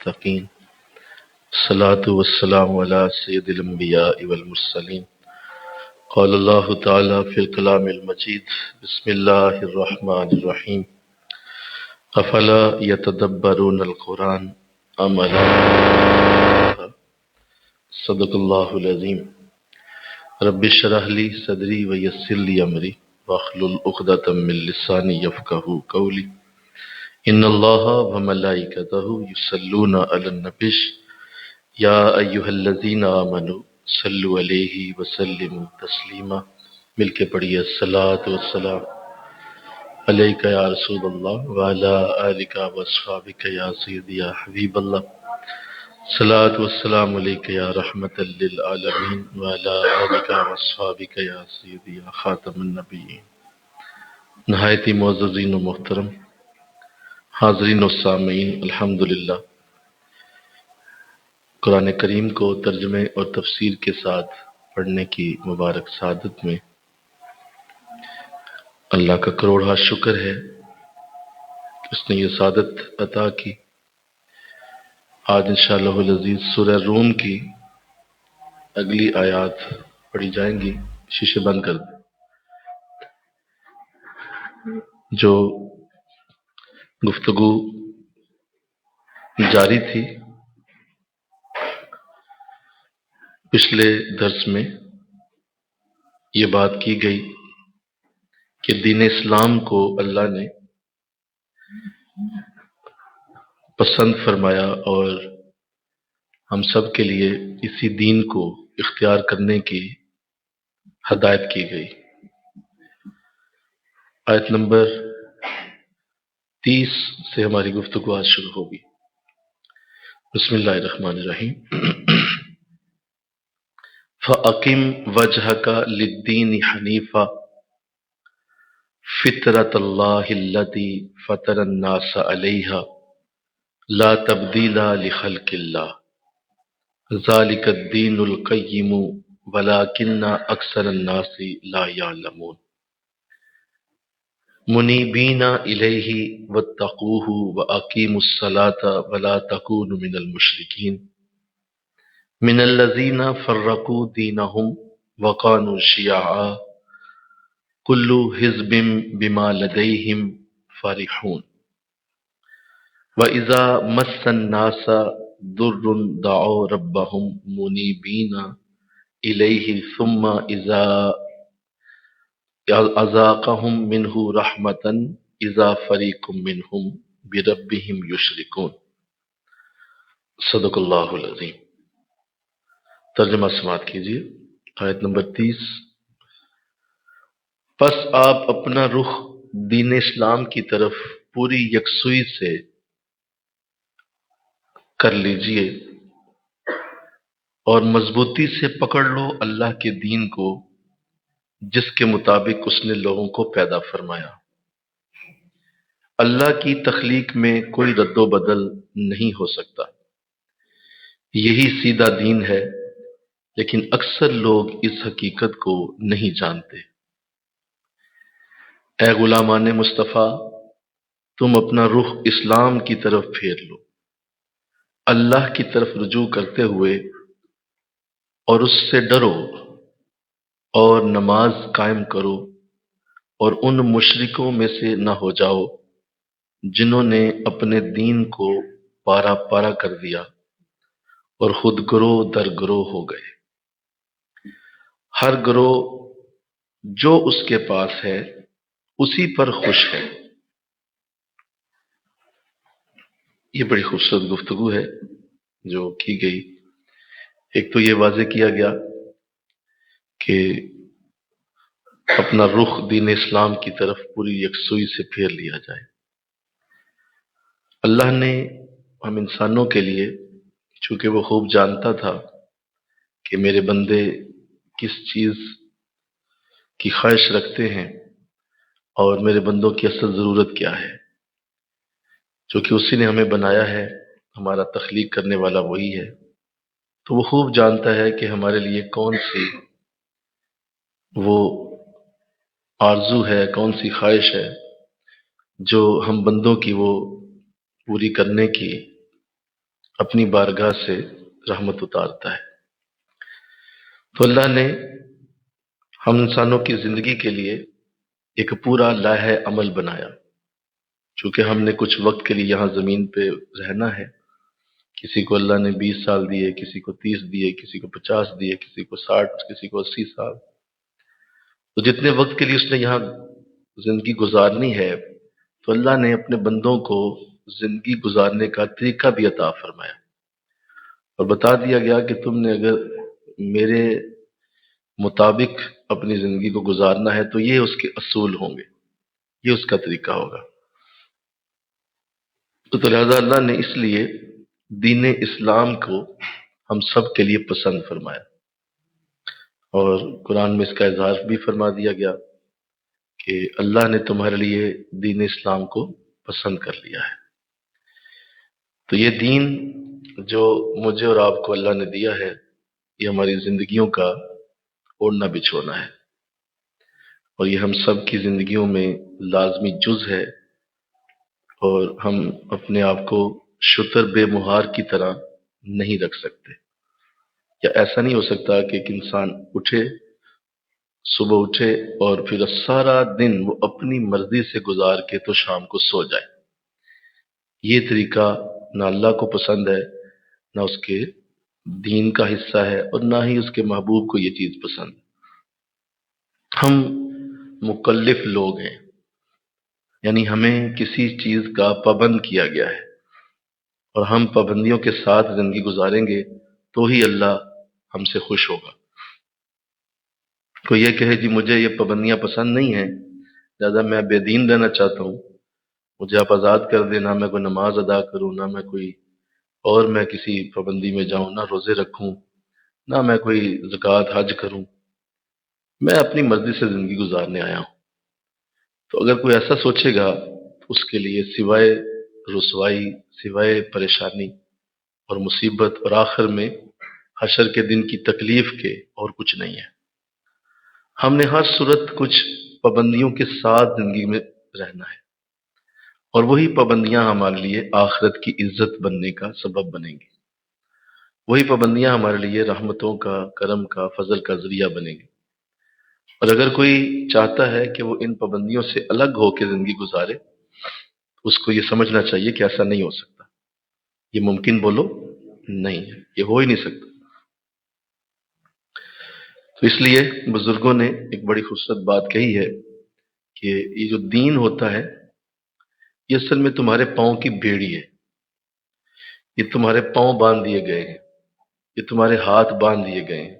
المتقين الصلاة والسلام على سيد الأنبياء والمرسلين قال الله تعالى في الكلام المجيد بسم الله الرحمن الرحيم أفلا يتدبرون القرآن أم على صدق الله العظيم رب اشرح لي صدري ويسر لي أمري واحلل عقدة من لساني يفقهوا قولي ان اللہ وملائکتہ یصلون علی النبی یا ایھا الذین آمنوا صلوا علیہ وسلموا تسلیما۔ مل کے پڑھیے الصلاۃ والسلام علیک یا رسول اللہ وعلی آلک واصحابک یا سیدی یا حبیب اللہ۔ الصلاۃ والسلام علیک یا رحمۃ للعالمین وعلی آلک واصحابک یا سیدی یا خاتم النبیین۔ نہایت ہی معززین و محترم حاضرین و سامعین، الحمدللہ قرآن کریم کو ترجمے اور تفسیر کے ساتھ پڑھنے کی مبارک سعادت میں اللہ کا کروڑا شکر ہے کہ اس نے یہ سعادت عطا کی۔ آج انشاءاللہ العزیز سورہ روم کی اگلی آیات پڑھی جائیں گی۔ شیشے بند کر دیں۔ جو گفتگو جاری تھی پچھلے درس میں، یہ بات کی گئی کہ دین اسلام کو اللہ نے پسند فرمایا اور ہم سب کے لیے اسی دین کو اختیار کرنے کی ہدایت کی گئی۔ آیت نمبر 30 سے ہماری گفتگو آج شروع ہوگی۔ بسم اللہ الرحمن الرحیم۔ فَأَقِمْ وَجْهَكَ لِلدِّينِ حَنِيفًا فِطْرَتَ اللَّهِ الَّتِي فَطَرَ النَّاسَ عَلَيْهَا لَا تَبْدِيلَ لِخَلْقِ اللَّهِ ذَلِكَ الدِّينُ الْقَيِّمُ وَلَٰكِنَّ أَكْثَرَ النَّاسِ لَا يَعْلَمُونَ منیبین الیہ واتقوہ واقیموا الصلاۃ ولا تکونوا من المشرکین من الذین فرقوا دینہم وکانوا شیعا کل حزب بما لدیہم فرحون وَإِذَا مَسَّ النَّاسَ ضُرٌّ دَعَوْا رَبَّهُمْ مُنِيبِينَ إِلَيْهِ ثُمَّ إِذَا أَذَاقَهُم مِّنْهُ رَحْمَةً إِذَا فَرِيقٌ مِّنْهُم بِرَبِّهِمْ يُشْرِكُونَ۔ صدق اللہ العظیم۔ ترجمہ سماعت کیجیے۔ آیت نمبر 30۔ پس آپ اپنا رخ دین اسلام کی طرف پوری یکسوئی سے کر لیجئے اور مضبوطی سے پکڑ لو اللہ کے دین کو جس کے مطابق اس نے لوگوں کو پیدا فرمایا۔ اللہ کی تخلیق میں کوئی رد و بدل نہیں ہو سکتا، یہی سیدھا دین ہے، لیکن اکثر لوگ اس حقیقت کو نہیں جانتے۔ اے غلامان مصطفیٰ، تم اپنا رخ اسلام کی طرف پھیر لو، اللہ کی طرف رجوع کرتے ہوئے، اور اس سے ڈرو اور نماز قائم کرو اور ان مشرکوں میں سے نہ ہو جاؤ جنہوں نے اپنے دین کو پارا پارا کر دیا اور خود گروہ در گروہ ہو گئے۔ ہر گروہ جو اس کے پاس ہے اسی پر خوش ہے۔ یہ بڑی خوبصورت گفتگو ہے جو کی گئی۔ ایک تو یہ واضح کیا گیا کہ اپنا رخ دین اسلام کی طرف پوری یکسوئی سے پھیر لیا جائے۔ اللہ نے ہم انسانوں کے لیے، چونکہ وہ خوب جانتا تھا کہ میرے بندے کس چیز کی خواہش رکھتے ہیں اور میرے بندوں کی اصل ضرورت کیا ہے، چونکہ اسی نے ہمیں بنایا ہے، ہمارا تخلیق کرنے والا وہی ہے، تو وہ خوب جانتا ہے کہ ہمارے لیے کون سی وہ آرزو ہے، کون سی خواہش ہے جو ہم بندوں کی وہ پوری کرنے کی اپنی بارگاہ سے رحمت اتارتا ہے۔ تو اللہ نے ہم انسانوں کی زندگی کے لیے ایک پورا لائحہ عمل بنایا۔ چونکہ ہم نے کچھ وقت کے لیے یہاں زمین پہ رہنا ہے، کسی کو اللہ نے 20 سال دیے، کسی کو 30 دیے، کسی کو 50 دیے، کسی کو 60، کسی کو 80 سال۔ تو جتنے وقت کے لیے اس نے یہاں زندگی گزارنی ہے، تو اللہ نے اپنے بندوں کو زندگی گزارنے کا طریقہ بھی عطا فرمایا، اور بتا دیا گیا کہ تم نے اگر میرے مطابق اپنی زندگی کو گزارنا ہے تو یہ اس کے اصول ہوں گے، یہ اس کا طریقہ ہوگا۔ تو لہذا اللہ نے اس لیے دین اسلام کو ہم سب کے لیے پسند فرمایا، اور قرآن میں اس کا اظہار بھی فرما دیا گیا کہ اللہ نے تمہارے لیے دین اسلام کو پسند کر لیا ہے۔ تو یہ دین جو مجھے اور آپ کو اللہ نے دیا ہے، یہ ہماری زندگیوں کا اوڑھنا بچھونا ہے، اور یہ ہم سب کی زندگیوں میں لازمی جز ہے، اور ہم اپنے آپ کو شتر بے مہار کی طرح نہیں رکھ سکتے۔ یا ایسا نہیں ہو سکتا کہ ایک انسان اٹھے، صبح اٹھے اور پھر سارا دن وہ اپنی مرضی سے گزار کے تو شام کو سو جائے۔ یہ طریقہ نہ اللہ کو پسند ہے، نہ اس کے دین کا حصہ ہے، اور نہ ہی اس کے محبوب کو یہ چیز پسند ہے۔ ہم مکلف لوگ ہیں، یعنی ہمیں کسی چیز کا پابند کیا گیا ہے، اور ہم پابندیوں کے ساتھ زندگی گزاریں گے تو ہی اللہ ہم سے خوش ہوگا۔ کوئی یہ کہے جی مجھے یہ پابندیاں پسند نہیں ہیں، لہذا میں بے دین رہنا چاہتا ہوں، مجھے آپ آزاد کر دیں، نہ میں کوئی نماز ادا کروں، نہ میں کوئی اور میں کسی پابندی میں جاؤں، نہ روزے رکھوں، نہ میں کوئی زکوٰۃ حج کروں، میں اپنی مرضی سے زندگی گزارنے آیا ہوں۔ تو اگر کوئی ایسا سوچے گا تو اس کے لیے سوائے رسوائی، سوائے پریشانی اور مصیبت، اور آخر میں حشر کے دن کی تکلیف کے اور کچھ نہیں ہے۔ ہم نے ہر صورت کچھ پابندیوں کے ساتھ زندگی میں رہنا ہے، اور وہی پابندیاں ہمارے لیے آخرت کی عزت بننے کا سبب بنیں گی، وہی پابندیاں ہمارے لیے رحمتوں کا، کرم کا، فضل کا ذریعہ بنیں گی۔ اور اگر کوئی چاہتا ہے کہ وہ ان پابندیوں سے الگ ہو کے زندگی گزارے، اس کو یہ سمجھنا چاہیے کہ ایسا نہیں ہو سکتا۔ یہ ممکن بولو نہیں ہے، یہ ہو ہی نہیں سکتا۔ تو اس لیے بزرگوں نے ایک بڑی خوبصورت بات کہی ہے کہ یہ جو دین ہوتا ہے، یہ اصل میں تمہارے پاؤں کی بیڑی ہے، یہ تمہارے پاؤں باندھ دیے گئے ہیں، یہ تمہارے ہاتھ باندھ دیے گئے ہیں،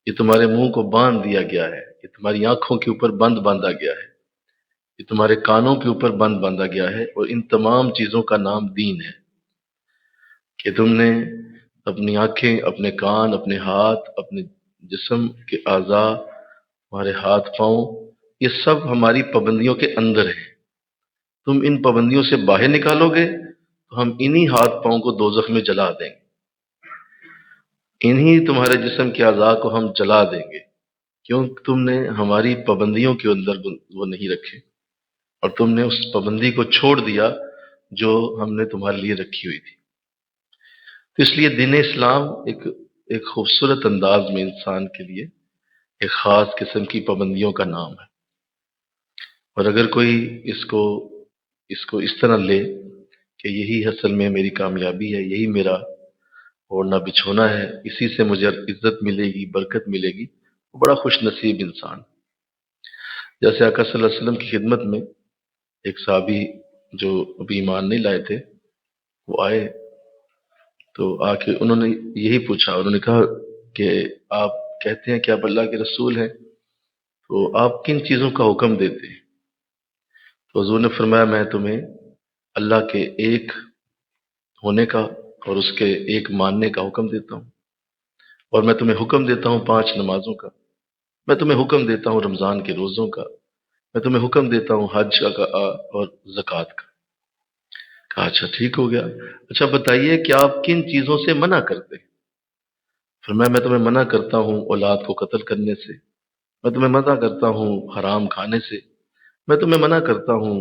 یہ تمہارے منہ کو باندھ دیا گیا ہے، یہ تمہاری آنکھوں کے اوپر بند باندھا گیا ہے، یہ تمہارے کانوں کے اوپر بند باندھا گیا ہے، اور ان تمام چیزوں کا نام دین ہے۔ کہ تم نے اپنی آنکھیں، اپنے کان، اپنے ہاتھ، اپنے جسم کے اعضاء، ہمارے ہاتھ پاؤں، یہ سب ہماری پابندیوں کے اندر ہیں۔ تم ان پابندیوں سے باہر نکالو گے تو ہم انہی ہاتھ پاؤں کو دوزخ میں جلا دیں گے، انہی تمہارے جسم کے اعضاء کو ہم جلا دیں گے، کیوں تم نے ہماری پابندیوں کے اندر وہ نہیں رکھے، اور تم نے اس پابندی کو چھوڑ دیا جو ہم نے تمہارے لیے رکھی ہوئی تھی۔ تو اس لیے دین اسلام ایک خوبصورت انداز میں انسان کے لیے ایک خاص قسم کی پابندیوں کا نام ہے، اور اگر کوئی اس کو اس طرح لے کہ یہی اصل میں میری کامیابی ہے، یہی میرا اوڑھنا بچھونا ہے، اسی سے مجھے عزت ملے گی، برکت ملے گی، وہ بڑا خوش نصیب انسان۔ جیسے آقا صلی اللہ علیہ وسلم کی خدمت میں ایک صحابی جو ابھی ایمان نہیں لائے تھے، وہ آئے تو آ کے انہوں نے یہی پوچھا، انہوں نے کہا کہ آپ کہتے ہیں کہ آپ اللہ کے رسول ہیں، تو آپ کن چیزوں کا حکم دیتے ہیں؟ تو حضور نے فرمایا میں تمہیں اللہ کے ایک ہونے کا اور اس کے ایک ماننے کا حکم دیتا ہوں، اور میں تمہیں حکم دیتا ہوں 5 نمازوں کا، میں تمہیں حکم دیتا ہوں رمضان کے روزوں کا، میں تمہیں حکم دیتا ہوں حج کا اور زکوٰۃ کا۔ کہا اچھا ٹھیک ہو گیا، اچھا بتائیے کہ آپ کن چیزوں سے منع کرتے ہیں؟ فرمایا میں تمہیں منع کرتا ہوں اولاد کو قتل کرنے سے، میں تمہیں منع کرتا ہوں حرام کھانے سے، میں تمہیں منع کرتا ہوں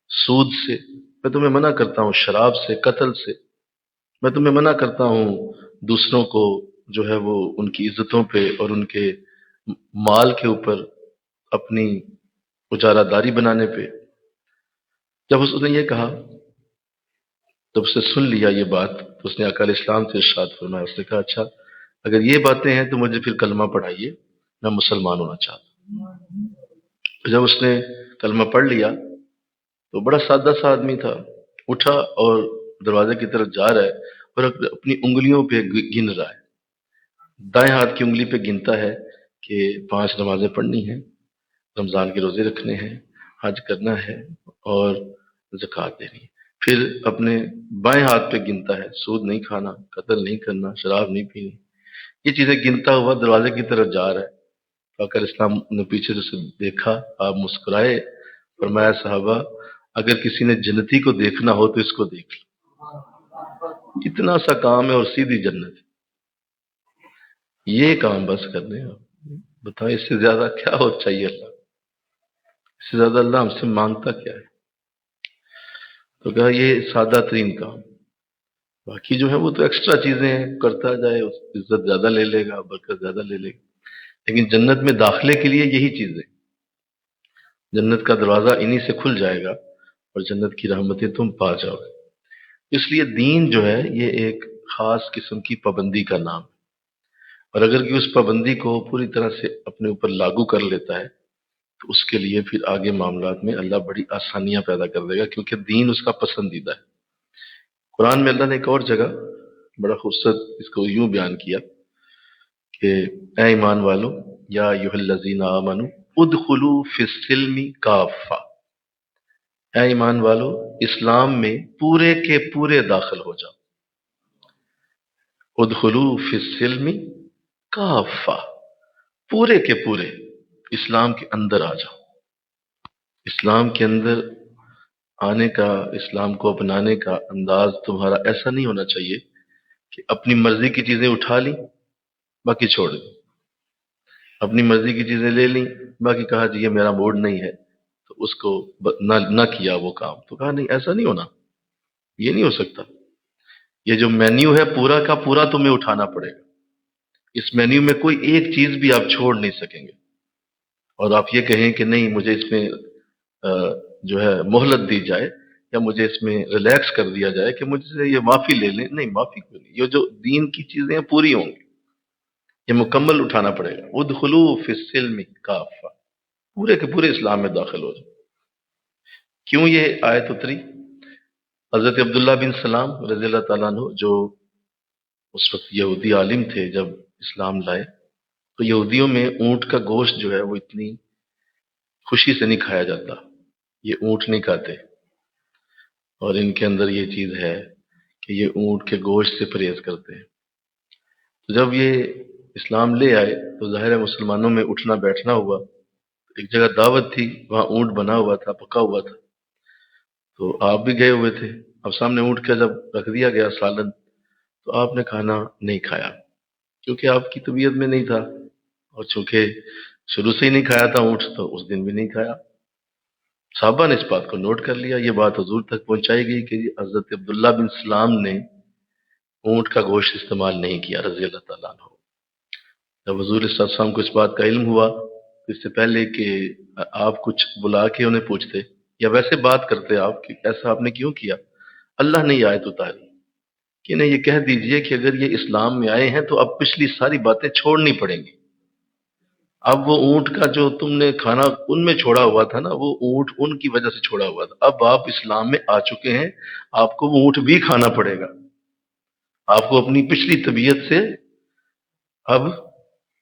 سود سے، میں تمہیں منع کرتا ہوں شراب سے، قتل سے، میں تمہیں منع کرتا ہوں دوسروں کو جو ہے وہ ان کی عزتوں پہ اور ان کے مال کے اوپر اپنی اجارہ داری بنانے پہ۔ جب اس نے یہ کہا، جب اس نے سن لیا یہ بات، تو اس نے آقا علیہ السلام سے ارشاد فرمایا، اس نے کہا اچھا اگر یہ باتیں ہیں تو مجھے پھر کلمہ پڑھائیے، میں مسلمان ہونا چاہتا ہوں۔ جب اس نے کلمہ پڑھ لیا تو بڑا سادہ سا آدمی تھا، اٹھا اور دروازے کی طرف جا رہا ہے اور اپنی انگلیوں پہ گن رہا ہے، دائیں ہاتھ کی انگلی پہ گنتا ہے کہ 5 نمازیں پڑھنی ہیں، رمضان کے روزے رکھنے ہیں، حج کرنا ہے اور زکوٰۃ دینی ہے۔ پھر اپنے بائیں ہاتھ پہ گنتا ہے، سود نہیں کھانا، قتل نہیں کرنا، شراب نہیں پینی، یہ چیزیں گنتا ہوا دروازے کی طرف جا رہا ہے۔ فاکر اسلام نے پیچھے سے دیکھا، آپ مسکرائے، فرمایا صحابہ اگر کسی نے جنتی کو دیکھنا ہو تو اس کو دیکھ لو، اتنا سا کام ہے اور سیدھی جنت ہے۔ یہ کام بس کرنے ہیں، بتائیں اس سے زیادہ کیا ہو چاہیے؟ اللہ اس سے زیادہ اللہ ہم سے مانگتا کیا ہے؟ تو کہا یہ سادہ ترین کام، باقی جو ہے وہ تو ایکسٹرا چیزیں ہیں، کرتا جائے عزت زیادہ لے لے گا، برکت زیادہ لے لے گا، لیکن جنت میں داخلے کے لیے یہی چیزیں، جنت کا دروازہ انہی سے کھل جائے گا اور جنت کی رحمتیں تم پا جاؤ گے۔ اس لیے دین جو ہے یہ ایک خاص قسم کی پابندی کا نام ہے، اور اگر کہ اس پابندی کو پوری طرح سے اپنے اوپر لاگو کر لیتا ہے تو اس کے لیے پھر آگے معاملات میں اللہ بڑی آسانیاں پیدا کر دے گا، کیونکہ دین اس کا پسندیدہ ہے۔ قرآن میں اللہ نے ایک اور جگہ بڑا خوبصورت اس کو یوں بیان کیا کہ اے ایمان والو یا ایھا الذین آمنوا ادخلوا فی السلم کافہ، اے ایمان والو اسلام میں پورے کے پورے داخل ہو جاؤ، ادخلوا فی السلم کافہ، پورے کے پورے اسلام کے اندر آ جاؤ۔ اسلام کے اندر آنے کا، اسلام کو اپنانے کا انداز تمہارا ایسا نہیں ہونا چاہیے کہ اپنی مرضی کی چیزیں اٹھا لی باقی چھوڑ دی، اپنی مرضی کی چیزیں لے لیں باقی کہا جی یہ میرا موڈ نہیں ہے تو اس کو نہ کیا وہ کام، تو کہا نہیں ایسا نہیں ہونا، یہ نہیں ہو سکتا۔ یہ جو مینیو ہے پورا کا پورا تمہیں اٹھانا پڑے گا، اس مینیو میں کوئی ایک چیز بھی آپ چھوڑ نہیں سکیں گے، اور آپ یہ کہیں کہ نہیں مجھے اس میں جو ہے مہلت دی جائے یا مجھے اس میں ریلیکس کر دیا جائے کہ مجھ سے یہ معافی لے لیں، نہیں معافی کوئی نہیں، یہ جو دین کی چیزیں ہیں پوری ہوں گی، یہ مکمل اٹھانا پڑے گا۔ ادخلوا فی السلم کافہ، پورے کے پورے اسلام میں داخل ہو جائے۔ کیوں یہ آیت اتری؟ حضرت عبداللہ بن سلام رضی اللہ تعالیٰ عنہ جو اس وقت یہودی عالم تھے، جب اسلام لائے تو یہودیوں میں اونٹ کا گوشت جو ہے وہ اتنی خوشی سے نہیں کھایا جاتا، یہ اونٹ نہیں کھاتے، اور ان کے اندر یہ چیز ہے کہ یہ اونٹ کے گوشت سے پرہیز کرتے ہیں۔ تو جب یہ اسلام لے آئے تو ظاہر ہے مسلمانوں میں اٹھنا بیٹھنا ہوا، ایک جگہ دعوت تھی، وہاں اونٹ بنا ہوا تھا، پکا ہوا تھا، تو آپ بھی گئے ہوئے تھے، اب سامنے اونٹ کا جب رکھ دیا گیا سالن تو آپ نے کھانا نہیں کھایا، کیونکہ آپ کی طبیعت میں نہیں تھا، اور چونکہ شروع سے ہی نہیں کھایا تھا اونٹ تو اس دن بھی نہیں کھایا۔ صحابہ نے اس بات کو نوٹ کر لیا، یہ بات حضور تک پہنچائی گئی کہ حضرت عبداللہ بن سلام نے اونٹ کا گوشت استعمال نہیں کیا رضی اللہ تعالیٰ عنہ۔ جب حضور صلی اللہ علیہ وسلم کو اس بات کا علم ہوا تو اس سے پہلے کہ آپ کچھ بلا کے انہیں پوچھتے یا ویسے بات کرتے آپ کہ ایسا آپ نے کیوں کیا، اللہ نے یہ آیت اتاری کہ انہیں یہ کہہ دیجئے کہ اگر یہ اسلام میں آئے ہیں تو اب پچھلی ساری باتیں چھوڑنی پڑیں گی، اب وہ اونٹ کا جو تم نے کھانا ان میں چھوڑا ہوا تھا نا، وہ اونٹ ان کی وجہ سے چھوڑا ہوا تھا، اب آپ اسلام میں آ چکے ہیں، آپ کو وہ اونٹ بھی کھانا پڑے گا، آپ کو اپنی پچھلی طبیعت سے اب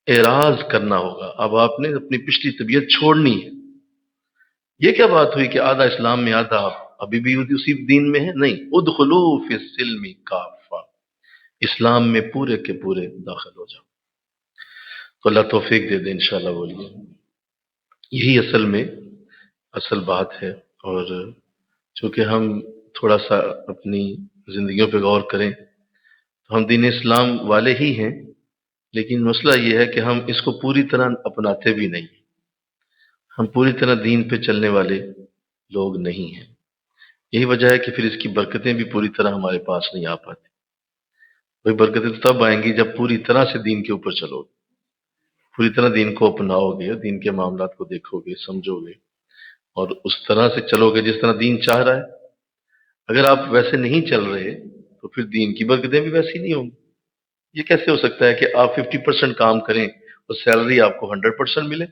اعراض کرنا ہوگا، اب آپ نے اپنی پچھلی طبیعت چھوڑنی ہے۔ یہ کیا بات ہوئی کہ آدھا اسلام میں آدھا آپ ابھی بھی اسی دین میں ہے؟ نہیں، ادخلوا فی السلم کافہ، اسلام میں پورے کے پورے داخل ہو جاؤ۔ تو اللہ توفیق دے دے انشاءاللہ، بولیے یہی اصل بات ہے، اور چونکہ ہم تھوڑا سا اپنی زندگیوں پہ غور کریں تو ہم دین اسلام والے ہی ہیں، لیکن مسئلہ یہ ہے کہ ہم اس کو پوری طرح اپناتے بھی نہیں، ہم پوری طرح دین پہ چلنے والے لوگ نہیں ہیں۔ یہی وجہ ہے کہ پھر اس کی برکتیں بھی پوری طرح ہمارے پاس نہیں آ پاتی۔ بھائی برکتیں تو تب آئیں گی جب پوری طرح سے دین کے اوپر چلو گے، پوری طرح دین کو اپناؤ گے، دین کے معاملات کو دیکھو گے، سمجھو گے، اور اس طرح سے چلو گے جس طرح دین چاہ رہا ہے۔ اگر آپ ویسے نہیں چل رہے تو پھر دین کی برکتیں بھی ویسی نہیں ہوں گی۔ یہ کیسے ہو سکتا ہے کہ آپ 50% کام کریں اور سیلری آپ کو 100% ملے؟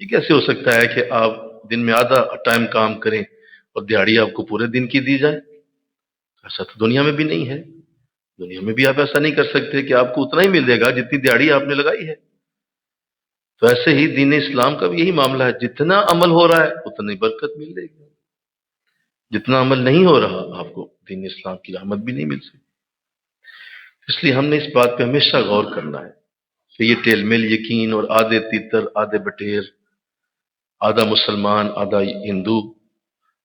یہ کیسے ہو سکتا ہے کہ آپ دن میں آدھا ٹائم کام کریں اور دیہڑی آپ کو پورے دن کی دی جائے؟ ایسا تو دنیا میں بھی نہیں ہے۔ دنیا میں بھی آپ ایسا نہیں کر سکتے کہ آپ کو اتنا ہی ملے گا جتنی دیہڑی آپ نے لگائی ہے۔ تو ایسے ہی دین اسلام کا بھی یہی معاملہ ہے، جتنا عمل ہو رہا ہے اتنی برکت مل رہی ہے، جتنا عمل نہیں ہو رہا آپ کو دین اسلام کی رحمت بھی نہیں مل سکتی۔ اس لیے ہم نے اس بات پہ ہمیشہ غور کرنا ہے کہ یہ ٹیل میل یقین اور آدھے تیتر آدھے بٹیر، آدھا مسلمان آدھا ہندو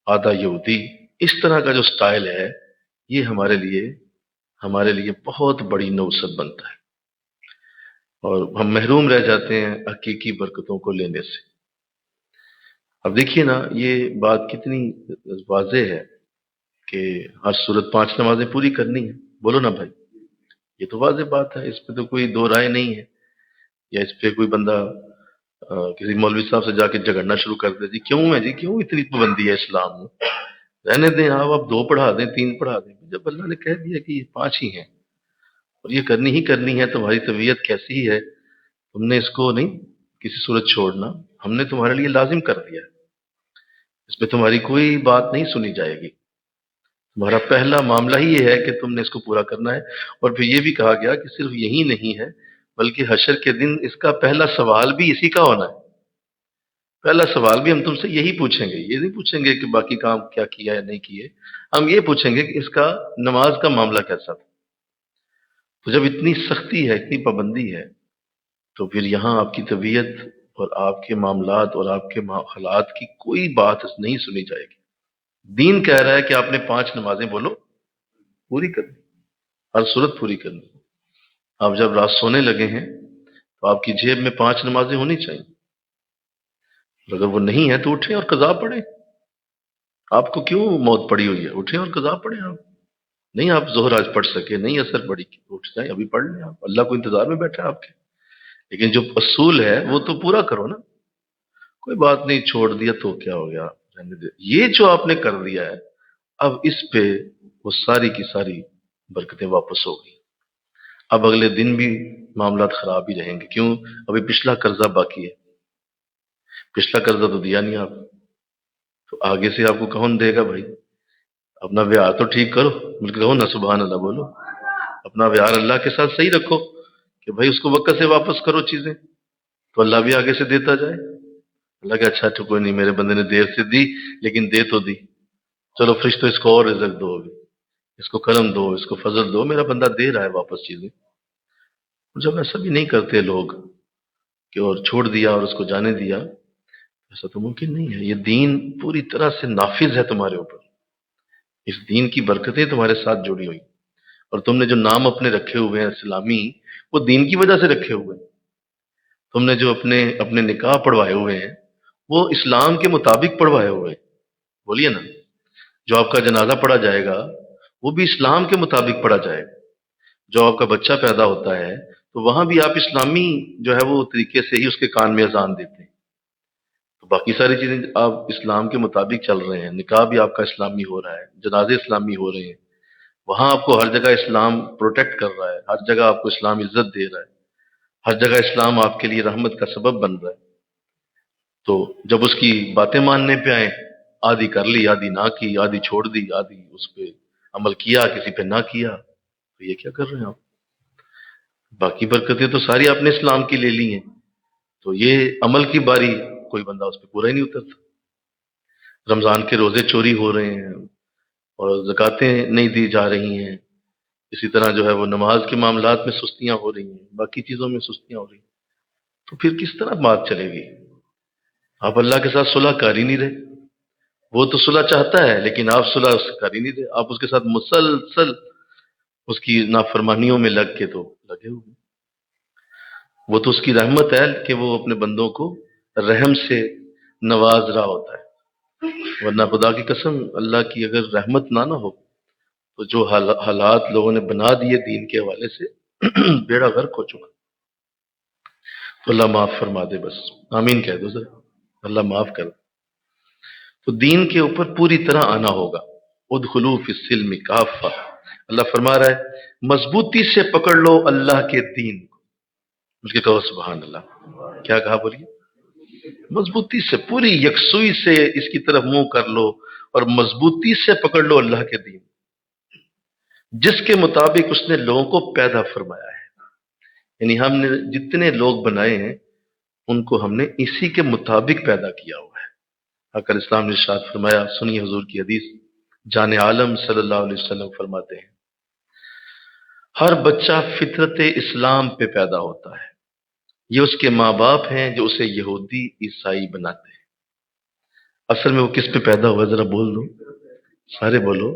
آدھا یہودی، اس طرح کا جو سٹائل ہے، یہ ہمارے لیے بہت بڑی نوست بنتا ہے، اور ہم محروم رہ جاتے ہیں حقیقی برکتوں کو لینے سے۔ اب دیکھیے نا، یہ بات کتنی واضح ہے کہ ہر صورت 5 نمازیں پوری کرنی ہے، بولو نا بھائی، یہ تو واضح بات ہے، اس پہ تو کوئی دو رائے نہیں ہے۔ یا اس پہ کوئی بندہ کسی مولوی صاحب سے جا کے جھگڑنا شروع کر دے، جی کیوں ہے، جی کیوں اتنی پابندی ہے اسلام میں، رہنے دیں آپ 2 پڑھا دیں 3 پڑھا دیں، جب اللہ نے کہہ دیا کہ یہ 5 ہی ہیں اور یہ کرنی ہی کرنی ہے، تمہاری طبیعت کیسی ہی ہے، تم نے اس کو نہیں کسی صورت چھوڑنا، ہم نے تمہارے لیے لازم کر دیا ہے، اس پہ تمہاری کوئی بات نہیں سنی جائے گی، تمہارا پہلا معاملہ ہی یہ ہے کہ تم نے اس کو پورا کرنا ہے۔ اور پھر یہ بھی کہا گیا کہ صرف یہی نہیں ہے بلکہ حشر کے دن اس کا پہلا سوال بھی اسی کا ہونا ہے۔ پہلا سوال بھی ہم تم سے یہی پوچھیں گے، یہ نہیں پوچھیں گے کہ باقی کام کیا کیا یا نہیں کیے، ہم یہ پوچھیں گے کہ اس کا نماز کا معاملہ کیسا تھا۔ تو جب اتنی سختی ہے، اتنی پابندی ہے، تو پھر یہاں آپ کی طبیعت اور آپ کے معاملات اور آپ کے حالات کی کوئی بات نہیں سنی جائے گی۔ دین کہہ رہا ہے کہ آپ نے 5 نمازیں بولو پوری کرنی، ہر صورت پوری کرنی۔ آپ جب رات سونے لگے ہیں تو آپ کی جیب میں 5 نمازیں ہونی چاہیے، اگر وہ نہیں ہے تو اٹھیں اور قضا پڑھیں۔ آپ کو کیوں موت پڑی ہوئی ہے، اٹھیں اور قضا پڑھیں۔ آپ نہیں، آپ ظہر آج پڑھ سکے، نہیں اثر پڑی، اٹھ جائیں ابھی پڑھ لیں، آپ اللہ کو انتظار میں بیٹھے آپ کے، لیکن جو اصول ہے وہ تو پورا کرو نا۔ کوئی بات نہیں، چھوڑ دیا تو کیا ہو گیا، رہنے دے، یہ جو آپ نے کر دیا ہے اب اس پہ وہ ساری کی ساری برکتیں واپس ہو گئی۔ اب اگلے دن بھی معاملات خراب ہی رہیں گے، کیوں؟ ابھی پچھلا قرضہ باقی ہے، پچھلا قرضہ تو دیا نہیں آپ، تو آگے سے آپ کو کون دے گا بھائی؟ اپنا ویار تو ٹھیک کرو، بلکہ کہو نا سبحان اللہ بولو، اپنا ویار اللہ کے ساتھ صحیح رکھو کہ بھائی اس کو وقت سے واپس کرو چیزیں، تو اللہ بھی آگے سے دیتا جائے۔ اللہ کہ اچھا تو کوئی نہیں، میرے بندے نے دیر سے دی لیکن دے تو دی، چلو فرشتوں اس کو اور رزق دو، ابھی اس کو کرم دو، اس کو فضل دو، میرا بندہ دے رہا ہے واپس چیزیں۔ جب ایسا بھی نہیں کرتے لوگ کہ اور چھوڑ دیا اور اس کو جانے دیا، ایسا تو ممکن نہیں ہے۔ یہ دین پوری طرح سے نافذ ہے تمہارے اوپر، اس دین کی برکتیں تمہارے ساتھ جڑی ہوئی، اور تم نے جو نام اپنے رکھے ہوئے ہیں اسلامی، وہ دین کی وجہ سے رکھے ہوئے ہیں۔ تم نے جو اپنے اپنے نکاح پڑھوائے ہوئے ہیں وہ اسلام کے مطابق پڑھوائے ہوئے ہیں، بولیے نا۔ جو آپ کا جنازہ پڑھا جائے گا وہ بھی اسلام کے مطابق پڑھا جائے گا، جو آپ کا بچہ پیدا ہوتا ہے تو وہاں بھی آپ اسلامی جو ہے وہ طریقے سے ہی اس کے کان میں اذان دیتے ہیں، تو باقی ساری چیزیں آپ اسلام کے مطابق چل رہے ہیں، نکاح بھی آپ کا اسلامی ہو رہا ہے، جنازے اسلامی ہو رہے ہیں، وہاں آپ کو ہر جگہ اسلام پروٹیکٹ کر رہا ہے، ہر جگہ آپ کو اسلام عزت دے رہا ہے، ہر جگہ اسلام آپ کے لیے رحمت کا سبب بن رہا ہے۔ تو جب اس کی باتیں ماننے پہ آئیں، آدھی کر لی آدھی نہ کی، آدھی چھوڑ دی آدھی اس پہ عمل کیا کسی پہ نہ کیا، تو یہ کیا کر رہے ہیں آپ؟ باقی برکتیں تو ساری آپ نے اسلام کی لے لی ہیں، تو یہ عمل کی باری کوئی بندہ اس پہ پورا ہی نہیں اترتا۔ رمضان کے روزے چوری ہو رہے ہیں اور زکاتیں نہیں دی جا رہی ہیں، اسی طرح جو ہے وہ نماز کے معاملات میں سستیاں ہو رہی ہیں، باقی چیزوں میں سستیاں ہو رہی ہیں، تو پھر کس طرح بات چلے گی؟ آپ اللہ کے ساتھ صلح کر ہی نہیں رہے، وہ تو صلح چاہتا ہے لیکن آپ صلح اس سے کر ہی نہیں رہے، آپ اس کے ساتھ مسلسل اس کی نافرمانیوں میں لگ کے تو لگے ہوئے۔ وہ تو اس کی رحمت ہے کہ وہ اپنے بندوں کو رحم سے نواز رہا ہوتا ہے، ورنہ خدا کی قسم اللہ کی اگر رحمت نہ ہو تو جو حالات لوگوں نے بنا دیے دین کے حوالے سے بیڑا غرق ہو چکا. تو اللہ معاف فرما دے، بس آمین کہہ دو ذرا، اللہ معاف کر دے. تو دین کے اوپر پوری طرح آنا ہوگا. ادخلوا فی السلم کافہ، اللہ فرما رہا ہے مضبوطی سے پکڑ لو اللہ کے دین کو. مجھ کے کہو سبحان اللہ. کیا کہا بولیے؟ مضبوطی سے، پوری یکسوئی سے اس کی طرف منہ کر لو اور مضبوطی سے پکڑ لو اللہ کے دین، جس کے مطابق اس نے لوگوں کو پیدا فرمایا ہے. یعنی ہم نے جتنے لوگ بنائے ہیں ان کو ہم نے اسی کے مطابق پیدا کیا ہوا ہے. آقا اسلام نے ارشاد فرمایا، سنی حضور کی حدیث، جان عالم صلی اللہ علیہ وسلم فرماتے ہیں ہر بچہ فطرت اسلام پہ پیدا ہوتا ہے. یہ اس کے ماں باپ ہیں جو اسے یہودی عیسائی بناتے ہیں. اصل میں وہ کس پہ پیدا ہوا ذرا بول دو، سارے بولو.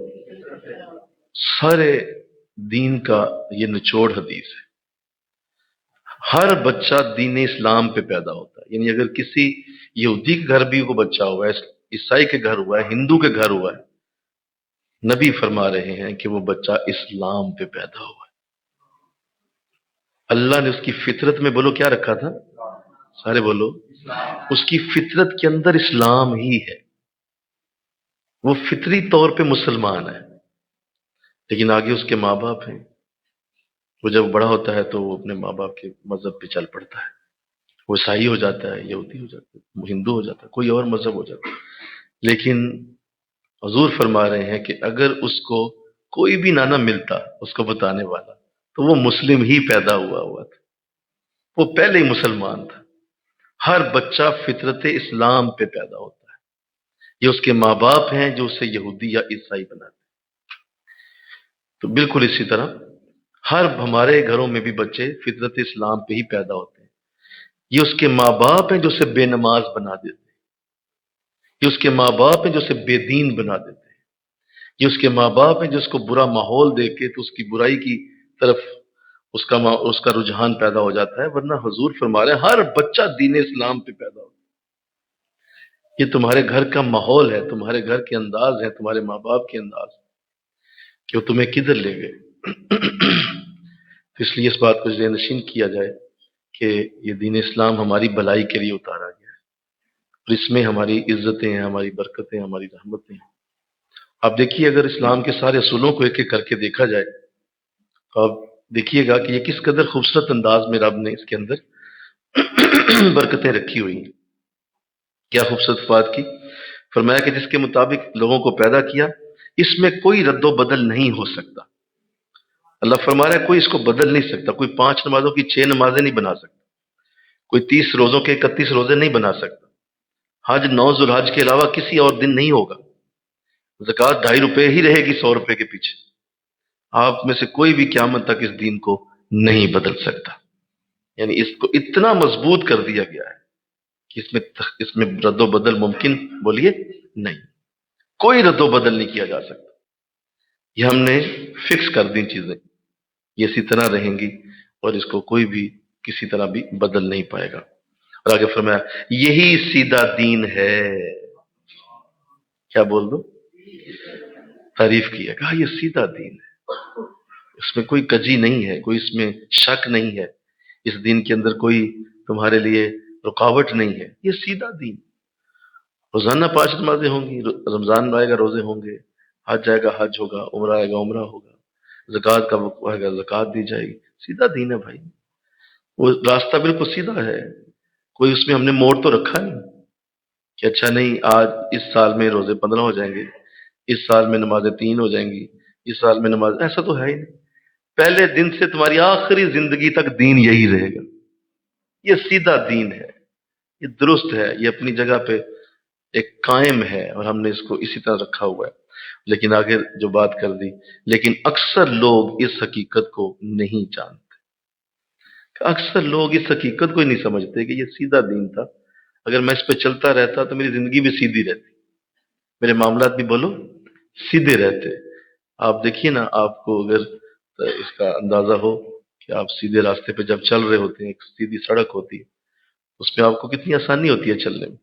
سارے دین کا یہ نچوڑ حدیث ہے. ہر بچہ دین اسلام پہ پیدا ہوتا ہے. یعنی اگر کسی یہودی کے گھر بھی کو بچہ ہوا ہے، عیسائی کے گھر ہوا ہے، ہندو کے گھر ہوا ہے، نبی فرما رہے ہیں کہ وہ بچہ اسلام پہ پیدا ہوا ہے. اللہ نے اس کی فطرت میں بولو کیا رکھا تھا؟ سارے بولو. اس کی فطرت کے اندر اسلام ہی ہے. وہ فطری طور پہ مسلمان ہے، لیکن آگے اس کے ماں باپ ہیں. وہ جب بڑا ہوتا ہے تو وہ اپنے ماں باپ کے مذہب پہ چل پڑتا ہے. وہ عیسائی ہو جاتا ہے، یہودی ہو جاتا ہے، ہندو ہو جاتا ہے، کوئی اور مذہب ہو جاتا ہے. لیکن حضور فرما رہے ہیں کہ اگر اس کو کوئی بھی نانا ملتا اس کو بتانے والا تو وہ مسلم ہی پیدا ہوا تھا. وہ پہلے ہی مسلمان تھا. ہر بچہ فطرت اسلام پہ پیدا ہوتا ہے. یہ اس کے ماں باپ ہیں جو اسے یہودی یا عیسائی بناتے ہیں. تو بالکل اسی طرح ہر ہمارے گھروں میں بھی بچے فطرت اسلام پہ ہی پیدا ہوتے ہیں. یہ اس کے ماں باپ ہیں جو اسے بے نماز بنا دیتے ہیں. یہ اس کے ماں باپ ہیں جو اسے بے دین بنا دیتے ہیں. یہ اس کے ماں باپ ہیں جو اس کو برا ماحول دے کے تو اس کی برائی کی طرف اس کا رجحان پیدا ہو جاتا ہے. ورنہ حضور فرما رہے ہیں ہر بچہ دین اسلام پہ پیدا ہوتا ہے. یہ تمہارے گھر کا ماحول ہے، تمہارے گھر کے انداز ہے، تمہارے ماں باپ کے انداز کہ وہ تمہیں کدھر لے گئے. تو اس لیے اس بات کو ذہن نشین کیا جائے کہ یہ دین اسلام ہماری بھلائی کے لیے اتارا گیا ہے، اور اس میں ہماری عزتیں ہیں، ہماری برکتیں، ہماری رحمتیں ہیں. آپ دیکھیے اگر اسلام کے سارے اصولوں کو ایک ایک کر کے دیکھا جائے تو آپ دیکھیے گا کہ یہ کس قدر خوبصورت انداز میں رب نے اس کے اندر برکتیں رکھی ہوئی ہیں. کیا خوبصورت بات کی. فرمایا کہ جس کے مطابق لوگوں کو پیدا کیا اس میں کوئی رد و بدل نہیں ہو سکتا. اللہ فرما رہا ہے کوئی اس کو بدل نہیں سکتا. کوئی 5 نمازوں کی 6 نمازیں نہیں بنا سکتا. کوئی 30 روزوں کے 31 روزے نہیں بنا سکتا. حج 9 ذوالحج کے علاوہ کسی اور دن نہیں ہوگا. زکوٰۃ 2.5 روپے ہی رہے گی 100 روپے کے پیچھے. آپ میں سے کوئی بھی قیامت تک اس دین کو نہیں بدل سکتا. یعنی اس کو اتنا مضبوط کر دیا گیا ہے کہ اس میں رد و بدل ممکن بولیے نہیں. کوئی رد و بدل نہیں کیا جا سکتا. یہ ہم نے فکس کر دی چیزیں، یہ اسی طرح رہیں گی اور اس کو کوئی بھی کسی طرح بھی بدل نہیں پائے گا. اور آگے فرمایا یہی سیدھا دین ہے. کیا بول دو؟ تعریف کیا، کہا یہ سیدھا دین ہے. اس میں کوئی کجی نہیں ہے، کوئی اس میں شک نہیں ہے. اس دین کے اندر کوئی تمہارے لیے رکاوٹ نہیں ہے. یہ سیدھا دین. روزانہ 5 نمازیں ہوں گی، رمضان آئے گا روزے ہوں گے، حج آئے گا حج ہوگا، عمرہ آئے گا عمرہ ہوگا، زکوٰۃ کا وقت آئے گا زکوٰۃ دی جائے گی. سیدھا دین ہے بھائی. وہ راستہ بالکل سیدھا ہے. کوئی اس میں ہم نے موڑ تو رکھا نہیں کہ اچھا نہیں آج اس سال میں روزے 15 ہو جائیں گے، اس سال میں نمازیں 3 ہو جائیں گی، اس سال میں نماز، ایسا تو ہے ہی نہیں. پہلے دن سے تمہاری آخری زندگی تک دین یہی رہے گا. یہ سیدھا دین ہے، یہ درست ہے، یہ اپنی جگہ پہ ایک قائم ہے اور ہم نے اس کو اسی طرح رکھا ہوا ہے. لیکن آگے جو بات کر دی، لیکن اکثر لوگ اس حقیقت کو نہیں جانتے. اکثر لوگ اس حقیقت کو ہی نہیں سمجھتے کہ یہ سیدھا دین تھا. اگر میں اس پہ چلتا رہتا تو میری زندگی بھی سیدھی رہتی، میرے معاملات بھی بولو سیدھے رہتے. آپ دیکھیے نا، آپ کو اگر اس کا اندازہ ہو کہ آپ سیدھے راستے پہ جب چل رہے ہوتے ہیں، ایک سیدھی سڑک ہوتی ہے، اس میں آپ کو کتنی آسانی ہوتی ہے چلنے میں.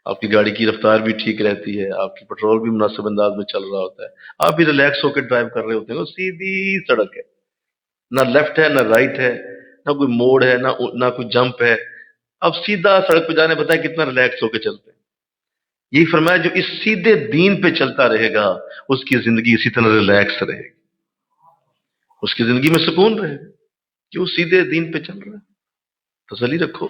آپ کی گاڑی کی رفتار بھی ٹھیک رہتی ہے، آپ کی پیٹرول بھی مناسب انداز میں چل رہا ہوتا ہے، آپ بھی ریلیکس ہو کے ڈرائیو کر رہے ہوتے ہیں، وہ سیدھی سڑک ہے، نہ لیفٹ ہے نہ رائٹ ہے، نہ کوئی موڑ ہے نہ کوئی جمپ ہے، اب سیدھا سڑک پہ جانے بتائیں کتنا ریلیکس ہو کے چلتے ہیں۔ یہی فرمایا جو اس سیدھے دین پہ چلتا رہے گا اس کی زندگی اسی طرح ریلیکس رہے گی، اس کی زندگی میں سکون رہے گا، کیوں سیدھے دین پہ چل رہا ہے۔ تسلی رکھو،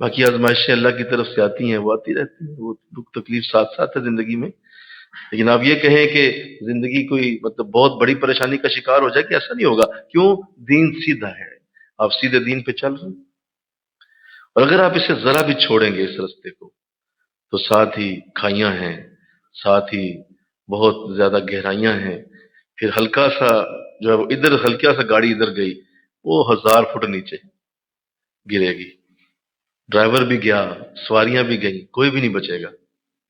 باقی آزمائشیں اللہ کی طرف سے آتی ہیں، وہ آتی رہتی ہیں، وہ دکھ تکلیف ساتھ ساتھ ہے زندگی میں، لیکن آپ یہ کہیں کہ زندگی کوئی مطلب بہت بڑی پریشانی کا شکار ہو جائے کہ ایسا نہیں ہوگا، کیوں؟ دین سیدھا ہے، آپ سیدھے دین پہ چل رہے ہیں، اور اگر آپ اسے ذرا بھی چھوڑیں گے اس رستے کو تو ساتھ ہی کھائیاں ہیں، ساتھ ہی بہت زیادہ گہرائیاں ہیں، پھر ہلکا سا جو ہے وہ ادھر ہلکا سا گاڑی ادھر گئی وہ 1000 فٹ نیچے گرے گی، ڈرائیور بھی گیا، سواریاں بھی گئیں، کوئی بھی نہیں بچے گا،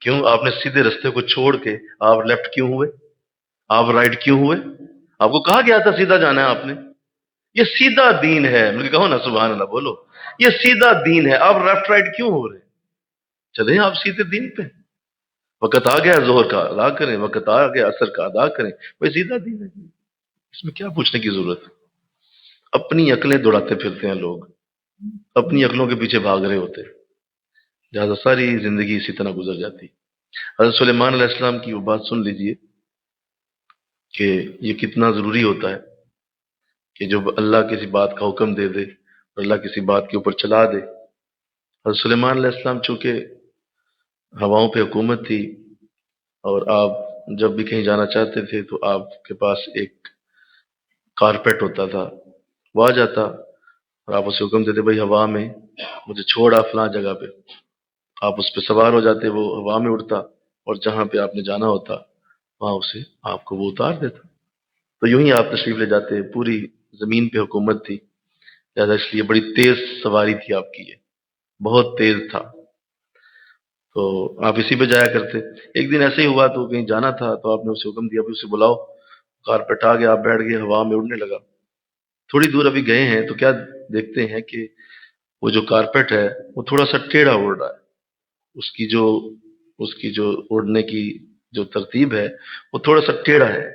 کیوں؟ آپ نے سیدھے رستے کو چھوڑ کے آپ لیفٹ کیوں ہوئے؟ آپ رائٹ کیوں ہوئے؟ آپ کو کہا گیا تھا سیدھا جانا ہے آپ نے، یہ سیدھا دین ہے، مجھے کہو نا سبحان اللہ بولو، یہ سیدھا دین ہے، آپ لیفٹ رائٹ کیوں ہو رہے ہیں؟ چلیں آپ سیدھے دین پہ، وقت آ گیا ظہر کا ادا کریں، وقت آ گیا عصر کا ادا کریں، وہ سیدھا دین ہے، اس میں کیا پوچھنے کی ضرورت ہے؟ اپنی عقلیں دوڑاتے پھرتے ہیں لوگ، اپنی عقلوں کے پیچھے بھاگ رہے ہوتے ہیں، لہٰذا ساری زندگی اسی طرح گزر جاتی۔ حضرت سلیمان علیہ السلام کی وہ بات سن لیجئے کہ یہ کتنا ضروری ہوتا ہے کہ جب اللہ کسی بات کا حکم دے دے اور اللہ کسی بات کے اوپر چلا دے۔ حضرت سلیمان علیہ السلام چونکہ ہواؤں پہ حکومت تھی، اور آپ جب بھی کہیں جانا چاہتے تھے تو آپ کے پاس ایک کارپیٹ ہوتا تھا، وہ آ جاتا اور آپ اسے حکم دیتے بھائی ہوا میں مجھے چھوڑا فلاں جگہ پہ، آپ اس پہ سوار ہو جاتے، وہ ہوا میں اڑتا اور جہاں پہ آپ نے جانا ہوتا وہاں اسے آپ کو وہ اتار دیتا۔ تو یوں ہی آپ تشریف لے جاتے، پوری زمین پہ حکومت تھی، لہٰذا اس لیے بڑی تیز سواری تھی آپ کی، یہ بہت تیز تھا، تو آپ اسی پہ جایا کرتے۔ ایک دن ایسے ہی ہوا تو کہیں جانا تھا تو آپ نے اسے حکم دیا بھی اسے بلاؤ، کارپیٹ آ گیا، آپ بیٹھ گئے، ہوا میں اڑنے لگا۔ تھوڑی دور ابھی گئے ہیں تو کیا دیکھتے ہیں کہ وہ جو کارپیٹ ہے وہ تھوڑا سا ٹیڑھا اڑ رہا ہے، اس کی جو اس کی جو اڑنے کی جو ترتیب ہے وہ تھوڑا سا ٹیڑھا ہے۔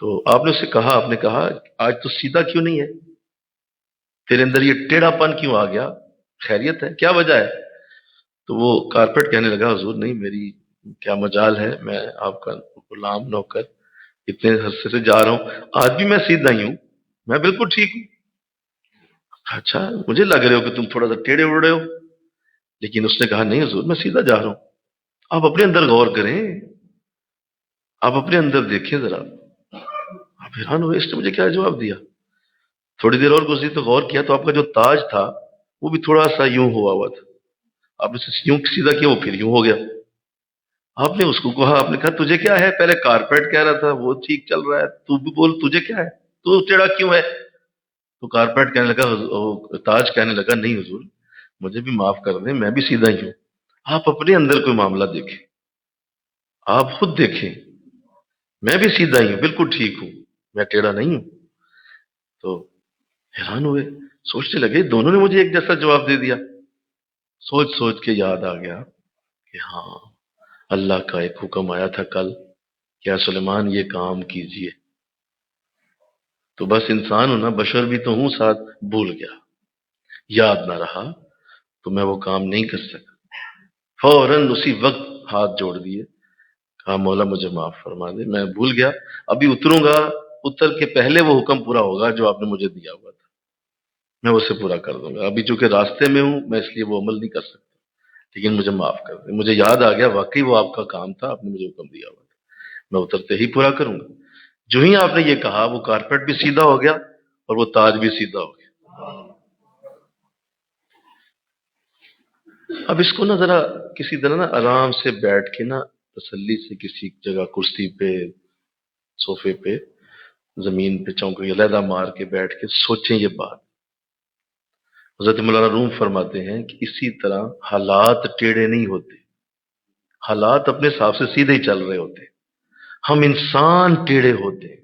تو آپ نے اسے کہا، آپ نے کہا آج تو سیدھا کیوں نہیں ہے، تیرے اندر یہ ٹیڑھا پن کیوں آ گیا، خیریت ہے، کیا وجہ ہے؟ تو وہ کارپیٹ کہنے لگا حضور نہیں، میری کیا مجال ہے، میں آپ کا غلام نوکر اتنے عرصے سے جا رہا ہوں، آج بھی میں سیدھا ہی ہوں، میں بالکل ٹھیک ہوں۔ اچھا مجھے لگ رہے ہو کہ تم تھوڑا سا ٹیڑھے اڑ رہے ہو، لیکن اس نے کہا نہیں حضور میں سیدھا جا رہا ہوں۔ آپ اپنے اندر غور کریں، آپ اپنے اندر دیکھیں ذرا، آپ حیران ہوئے اس نے مجھے کیا جواب دیا۔ تھوڑی دیر اور گزری تو غور کیا تو آپ کا جو تاج تھا وہ بھی تھوڑا سا یوں ہوا تھا، آپ نے اسے یوں سیدھا کیا وہ پھر یوں ہو گیا۔ آپ نے اس کو کہا، آپ نے کہا تجھے کیا ہے، پہلے کارپیٹ کہہ رہا تھا وہ ٹھیک چل رہا ہے، تو بھی بول تجھے کیا ہے، تو ٹیڑھا کیوں ہے؟ تو کارپیٹ کہنے لگا تاج کہنے لگا نہیں حضور مجھے بھی معاف کر دیں، میں بھی سیدھا ہی ہوں، آپ اپنے اندر کوئی معاملہ دیکھیں، آپ خود دیکھیں، میں بھی سیدھا ہی ہوں، بالکل ٹھیک ہوں، میں ٹیڑھا نہیں ہوں۔ تو حیران ہوئے، سوچنے لگے دونوں نے مجھے ایک جیسا جواب دے دیا۔ سوچ سوچ کے یاد آ گیا کہ ہاں اللہ کا ایک حکم آیا تھا کل، کیا سلیمان یہ کام کیجئے، تو بس انسان ہوں نا، بشر بھی تو ہوں، ساتھ بھول گیا، یاد نہ رہا تو میں وہ کام نہیں کر سکا، فوراً اسی وقت ہاتھ جوڑ دیے، کہا مولا مجھے معاف فرما دے، میں بھول گیا، ابھی اتروں گا، اتر کے پہلے وہ حکم پورا ہوگا جو آپ نے مجھے دیا ہوا تھا، میں اسے پورا کر دوں گا، ابھی چونکہ راستے میں ہوں میں اس لیے وہ عمل نہیں کر سکتا، لیکن مجھے معاف کر دیں، مجھے یاد آ گیا واقعی وہ آپ کا کام تھا، آپ نے مجھے حکم دیا ہوا تھا، میں اترتے ہی پورا کروں گا۔ جو ہی آپ نے یہ کہا وہ کارپیٹ بھی سیدھا ہو گیا اور وہ تاج بھی سیدھا ہو گیا۔ اب اس کو نا ذرا کسی طرح نا آرام سے بیٹھ کے نا تسلی سے کسی جگہ کرسی پہ، صوفے پہ، زمین پہ چونکہ علیحدہ مار کے بیٹھ کے سوچیں یہ بات۔ حضرت مولانا روم فرماتے ہیں کہ اسی طرح حالات ٹیڑھے نہیں ہوتے، حالات اپنے حساب سے سیدھے ہی چل رہے ہوتے، ہم انسان ٹیڑھے ہوتے ہیں،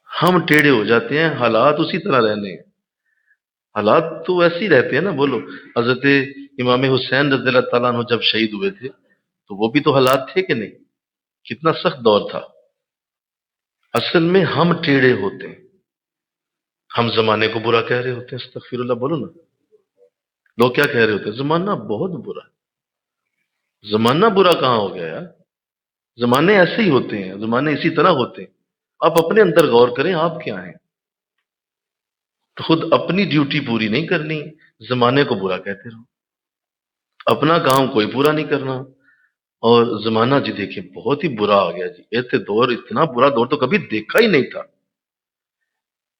ہم ٹیڑھے ہو جاتے ہیں، حالات اسی طرح رہنے ہیں، حالات تو ایسے ہی رہتے ہیں نا، بولو حضرت امام حسین رضی اللہ تعالیٰ عنہ جب شہید ہوئے تھے تو وہ بھی تو حالات تھے کہ نہیں؟ کتنا سخت دور تھا۔ اصل میں ہم ٹیڑے ہوتے ہیں، ہم زمانے کو برا کہہ رہے ہوتے ہیں۔ استغفر اللہ بولو نا۔ لوگ کیا کہہ رہے ہوتے ہیں؟ زمانہ بہت برا ہے۔ زمانہ برا کہاں ہو گیا یار؟ زمانے ایسے ہی ہوتے ہیں، زمانے اسی طرح ہوتے ہیں۔ آپ اپنے اندر غور کریں، آپ کیا ہیں؟ تو خود اپنی ڈیوٹی پوری نہیں کرنی، زمانے کو برا کہتے رہو، اپنا کام کوئی پورا نہیں کرنا۔ اور زمانہ جی دیکھیں بہت ہی برا آ گیا جی، ایسے دور، اتنا برا دور تو کبھی دیکھا ہی نہیں تھا۔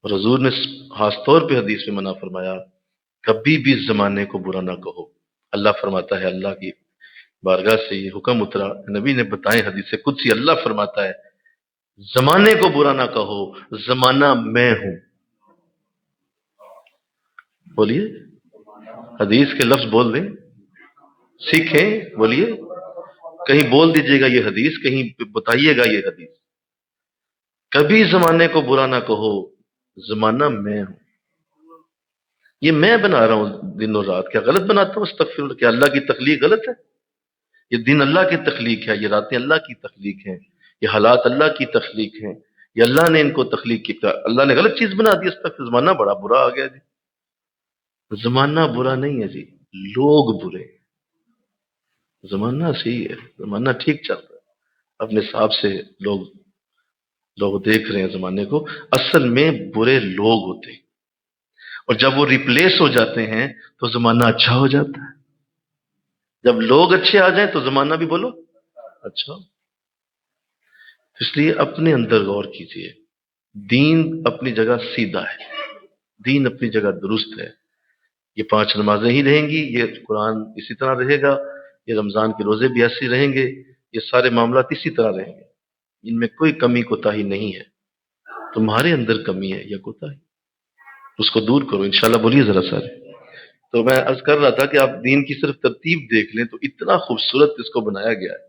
اور حضور نے خاص طور پہ حدیث میں منع فرمایا، کبھی بھی زمانے کو برا نہ کہو۔ اللہ فرماتا ہے، اللہ کی بارگاہ سے یہ حکم اترا، نبی نے بتائے حدیث قدسی، اللہ فرماتا ہے زمانے کو برا نہ کہو، زمانہ میں ہوں۔ بولیے، حدیث کے لفظ بول دیں، سیکھیں، بولیے، کہیں بول دیجئے گا یہ حدیث، کہیں بتائیے گا یہ حدیث۔ کبھی زمانے کو برا نہ کہو، زمانہ میں ہوں۔ یہ میں بنا رہا ہوں دن اور رات، کیا غلط بناتا ہوں؟ استغفر اللہ، کیا اللہ کی تخلیق غلط ہے؟ یہ دن اللہ کی تخلیق ہے، یہ راتیں اللہ کی تخلیق ہیں، یہ حالات اللہ کی تخلیق ہیں، یہ اللہ نے ان کو تخلیق کیا۔ اللہ نے غلط چیز بنا دی؟ استغفر، زمانہ بڑا برا آ گیا جی۔ زمانہ برا نہیں ہے جی، لوگ برے ہیں۔ زمانہ صحیح ہے، زمانہ ٹھیک چل رہا ہے، اپنے حساب سے لوگ دیکھ رہے ہیں زمانے کو۔ اصل میں برے لوگ ہوتے ہیں، اور جب وہ ریپلیس ہو جاتے ہیں تو زمانہ اچھا ہو جاتا ہے۔ جب لوگ اچھے آ جائیں تو زمانہ بھی بولو اچھا۔ اس لیے اپنے اندر غور کیجئے، دین اپنی جگہ سیدھا ہے، دین اپنی جگہ درست ہے۔ یہ 5 نمازیں ہی رہیں گی، یہ قرآن اسی طرح رہے گا، یہ رمضان کے روزے بھی ایسے رہیں گے، یہ سارے معاملات اسی طرح رہیں گے، ان میں کوئی کمی کوتاہی نہیں ہے۔ تمہارے اندر کمی ہے یا کوتاہی، اس کو دور کرو انشاءاللہ۔ بولیے ذرا سارے۔ تو میں عرض کر رہا تھا کہ آپ دین کی صرف ترتیب دیکھ لیں تو اتنا خوبصورت اس کو بنایا گیا ہے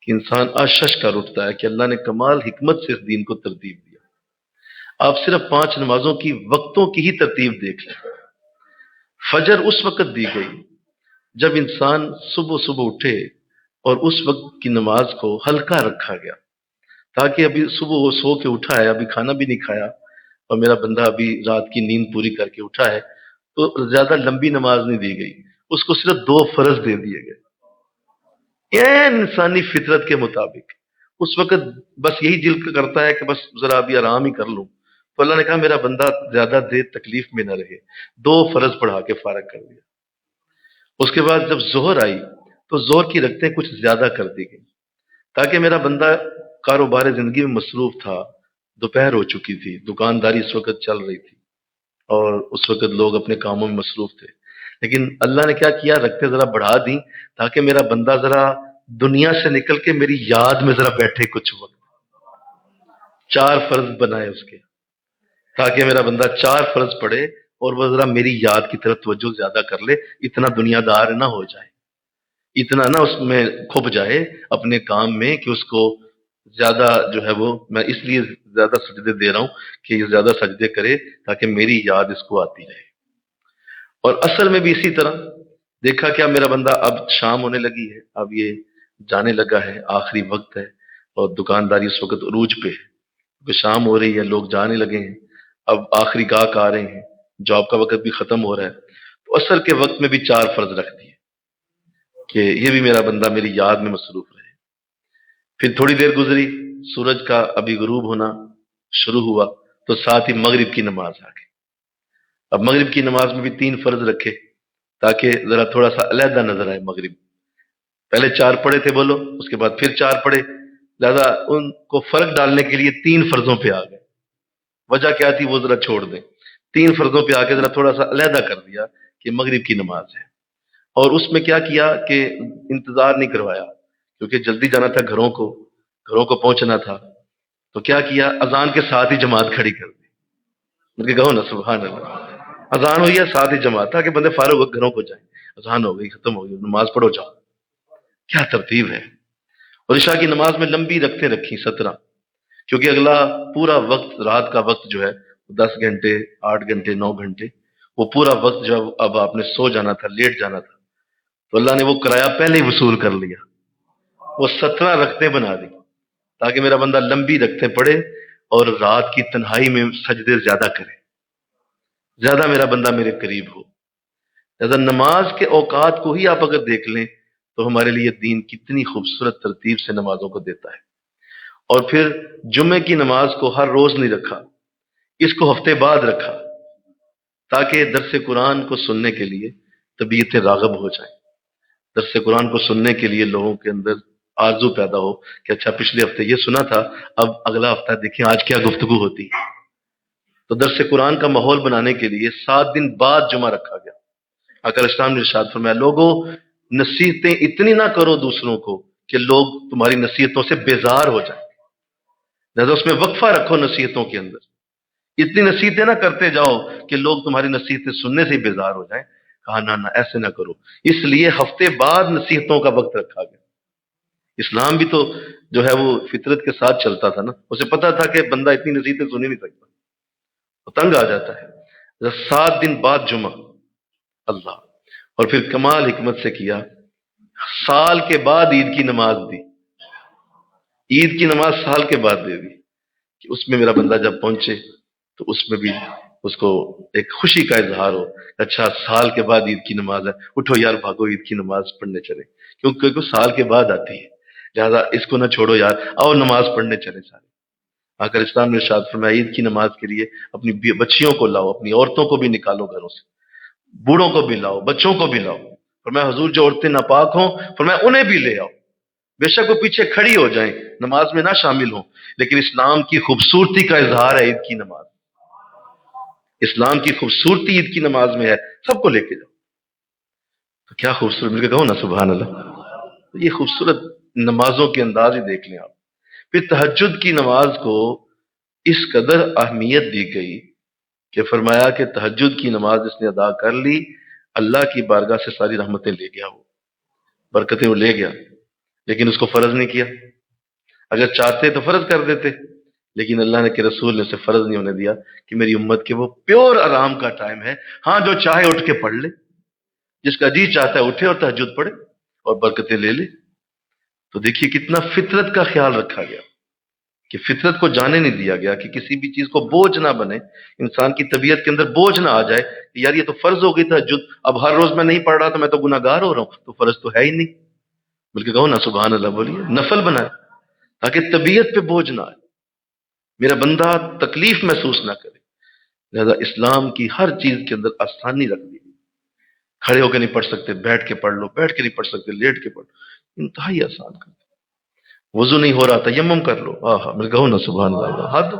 کہ انسان آشش کر اٹھتا ہے کہ اللہ نے کمال حکمت سے اس دین کو ترتیب دیا۔ آپ صرف 5 نمازوں کی وقتوں کی ہی ترتیب دیکھ لیں۔ فجر اس وقت دی گئی جب انسان صبح صبح اٹھے، اور اس وقت کی نماز کو ہلکا رکھا گیا تاکہ ابھی صبح وہ سو کے اٹھا ہے، ابھی کھانا بھی نہیں کھایا، اور میرا بندہ ابھی رات کی نیند پوری کر کے اٹھا ہے، تو زیادہ لمبی نماز نہیں دی گئی، اس کو صرف 2 فرض دے دیے گئے، انسانی فطرت کے مطابق۔ اس وقت بس یہی دل کرتا ہے کہ بس ذرا ابھی آرام ہی کر لوں، تو اللہ نے کہا میرا بندہ زیادہ دیر تکلیف میں نہ رہے، 2 فرض پڑھا کے فارغ کر دیا۔ اس کے بعد جب ظہر آئی تو ظہر کی رکھتے کچھ زیادہ کر دی گئی تاکہ میرا بندہ کاروبار زندگی میں مصروف تھا، دوپہر ہو چکی تھی، دکانداری اس وقت چل رہی تھی، اور اس وقت لوگ اپنے کاموں میں مصروف تھے، لیکن اللہ نے کیا کیا، رکھتے ذرا بڑھا دی تاکہ میرا بندہ ذرا دنیا سے نکل کے میری یاد میں ذرا بیٹھے کچھ وقت۔ 4 فرض بنائے اس کے تاکہ میرا بندہ 4 فرض پڑھے اور وہ ذرا میری یاد کی طرف توجہ زیادہ کر لے، اتنا دنیا دار نہ ہو جائے، اتنا نہ اس میں کھپ جائے اپنے کام میں کہ اس کو زیادہ جو ہے وہ، میں اس لیے زیادہ سجدے دے رہا ہوں کہ یہ زیادہ سجدے کرے تاکہ میری یاد اس کو آتی رہے۔ اور اصل میں بھی اسی طرح دیکھا کیا، میرا بندہ اب شام ہونے لگی ہے، اب یہ جانے لگا ہے، آخری وقت ہے، اور دکانداری اس وقت عروج پہ ہے کیونکہ شام ہو رہی ہے، لوگ جانے لگے ہیں، اب آخری گاہک آ رہے ہیں، جاب کا وقت بھی ختم ہو رہا ہے، تو اثر کے وقت میں بھی 4 فرض رکھ دیے کہ یہ بھی میرا بندہ میری یاد میں مصروف رہے۔ پھر تھوڑی دیر گزری، سورج کا ابھی غروب ہونا شروع ہوا، تو ساتھ ہی مغرب کی نماز آ گئی۔ اب مغرب کی نماز میں بھی 3 فرض رکھے تاکہ ذرا تھوڑا سا علیحدہ نظر آئے مغرب۔ پہلے 4 پڑھے تھے بولو، اس کے بعد پھر 4 پڑھے، لہذا ان کو فرق ڈالنے کے لیے 3 فرضوں پہ آ گئے۔ وجہ کیا تھی وہ ذرا چھوڑ دیں، 3 فرضوں پہ آ کے ذرا تھوڑا سا علیحدہ کر دیا کہ مغرب کی نماز ہے۔ اور اس میں کیا کیا کہ انتظار نہیں کروایا کیونکہ جلدی جانا تھا، گھروں کو پہنچنا تھا، تو کیا کیا، اذان کے ساتھ ہی جماعت کھڑی کر دی۔ مطلب کہو نا سبحان اللہ، اذان ہوئی ہے ساتھ ہی جماعت، تاکہ بندے فارغ ہو گھروں کو جائیں، اذان ہو گئی، ختم ہو گئی، نماز پڑھو جاؤ۔ کیا ترتیب ہے! اور عشاء کی نماز میں لمبی رکھتے رکھی 17، کیونکہ اگلا پورا وقت، رات کا وقت جو ہے 10 گھنٹے 8 گھنٹے 9 گھنٹے، وہ پورا وقت جو اب آپ نے سو جانا تھا، لیٹ جانا تھا، تو اللہ نے وہ کرایہ پہلے ہی وصول کر لیا، وہ 17 رکعتیں بنا دی تاکہ میرا بندہ لمبی رکعتیں پڑھے اور رات کی تنہائی میں سجدے زیادہ کرے، زیادہ میرا بندہ میرے قریب ہو۔ لہذا نماز کے اوقات کو ہی آپ اگر دیکھ لیں تو ہمارے لیے دین کتنی خوبصورت ترتیب سے نمازوں کو دیتا ہے۔ اور پھر جمعے کی نماز کو ہر روز نہیں رکھا، اس کو ہفتے بعد رکھا تاکہ درس قرآن کو سننے کے لیے طبیعتیں راغب ہو جائیں، درس قرآن کو سننے کے لیے لوگوں کے اندر آرزو پیدا ہو کہ اچھا پچھلے ہفتے یہ سنا تھا، اب اگلا ہفتہ دیکھیں آج کیا گفتگو ہوتی ہے۔ تو درس قرآن کا ماحول بنانے کے لیے 7 دن بعد جمعہ رکھا گیا۔ آقا اسلام نے ارشاد فرمایا، لوگوں نصیحتیں اتنی نہ کرو دوسروں کو کہ لوگ تمہاری نصیحتوں سے بیزار ہو جائیں، لہذا اس میں وقفہ رکھو نصیحتوں کے اندر، اتنی نصیحتیں نہ کرتے جاؤ کہ لوگ تمہاری نصیحتیں سننے سے ہی بیزار ہو جائیں۔ کہا نہ نہ ایسے نہ کرو، اس لیے ہفتے بعد نصیحتوں کا وقت رکھا گیا۔ اسلام بھی تو جو ہے وہ فطرت کے ساتھ چلتا تھا نا، اسے پتا تھا کہ بندہ اتنی نصیحتیں سن ہی نہیں سکتا، وہ تنگ آ جاتا ہے۔ 7 دن بعد جمعہ، اللہ، اور پھر کمال حکمت سے کیا، سال کے بعد عید کی نماز دی، عید کی نماز سال کے بعد دے دی کہ اس میں میرا بندہ جب پہنچے تو اس میں بھی اس کو ایک خوشی کا اظہار ہو، اچھا سال کے بعد عید کی نماز ہے، اٹھو یار بھاگو عید کی نماز پڑھنے چلے، کیونکہ سال کے بعد آتی ہے، لہذا اس کو نہ چھوڑو یار، آؤ نماز پڑھنے چلے سارے۔ آقا اسلام نے ارشاد فرمایا، عید کی نماز کے لیے اپنی بچیوں کو لاؤ، اپنی عورتوں کو بھی نکالو گھروں سے، بوڑھوں کو بھی لاؤ، بچوں کو بھی لاؤ۔ فرمایا حضور جو عورتیں ناپاک ہوں فرمایا انہیں بھی لے آؤ، بے شک وہ پیچھے کھڑی ہو جائیں، نماز میں نہ شامل ہوں، لیکن اسلام کی خوبصورتی کا اظہار ہے عید کی نماز، اسلام کی خوبصورتی عید کی نماز میں ہے، سب کو لے کے جاؤ۔ تو کیا خوبصورت، مل کے کہو نا سبحان اللہ۔ یہ خوبصورت نمازوں کے انداز ہی دیکھ لیں آپ۔ پھر تہجد کی نماز کو اس قدر اہمیت دی گئی کہ فرمایا کہ تہجد کی نماز جس نے ادا کر لی، اللہ کی بارگاہ سے ساری رحمتیں لے گیا، وہ برکتیں وہ لے گیا، لیکن اس کو فرض نہیں کیا۔ اگر چاہتے تو فرض کر دیتے، لیکن اللہ نے کہ رسول نے اسے فرض نہیں ہونے دیا کہ میری امت کے وہ پیور آرام کا ٹائم ہے، ہاں جو چاہے اٹھ کے پڑھ لے، جس کا جی چاہتا ہے اٹھے اور تہجد پڑھے اور برکتیں لے لے۔ تو دیکھیے کتنا فطرت کا خیال رکھا گیا کہ فطرت کو جانے نہیں دیا گیا کہ کسی بھی چیز کو بوجھ نہ بنے، انسان کی طبیعت کے اندر بوجھ نہ آ جائے کہ یار یہ تو فرض ہو گئی تہجد، اب ہر روز میں نہیں پڑھ رہا تو میں تو گناہ گار ہو رہا ہوں، تو فرض تو ہے ہی نہیں، بلکہ کہو نا سبحان اللہ، بولیے نفل بنائے تاکہ طبیعت پہ بوجھ نہ آئے، میرا بندہ تکلیف محسوس نہ کرے۔ لہذا اسلام کی ہر چیز کے اندر آسانی رکھ دی، کھڑے ہو کے نہیں پڑھ سکتے بیٹھ کے پڑھ لو، بیٹھ کے نہیں پڑھ سکتے لیٹ کے پڑھ لو، انتہائی آسان کر دیا۔ وضو نہیں ہو رہا تیمم کر لو، میں کہوں نا سبحان اللہ، حد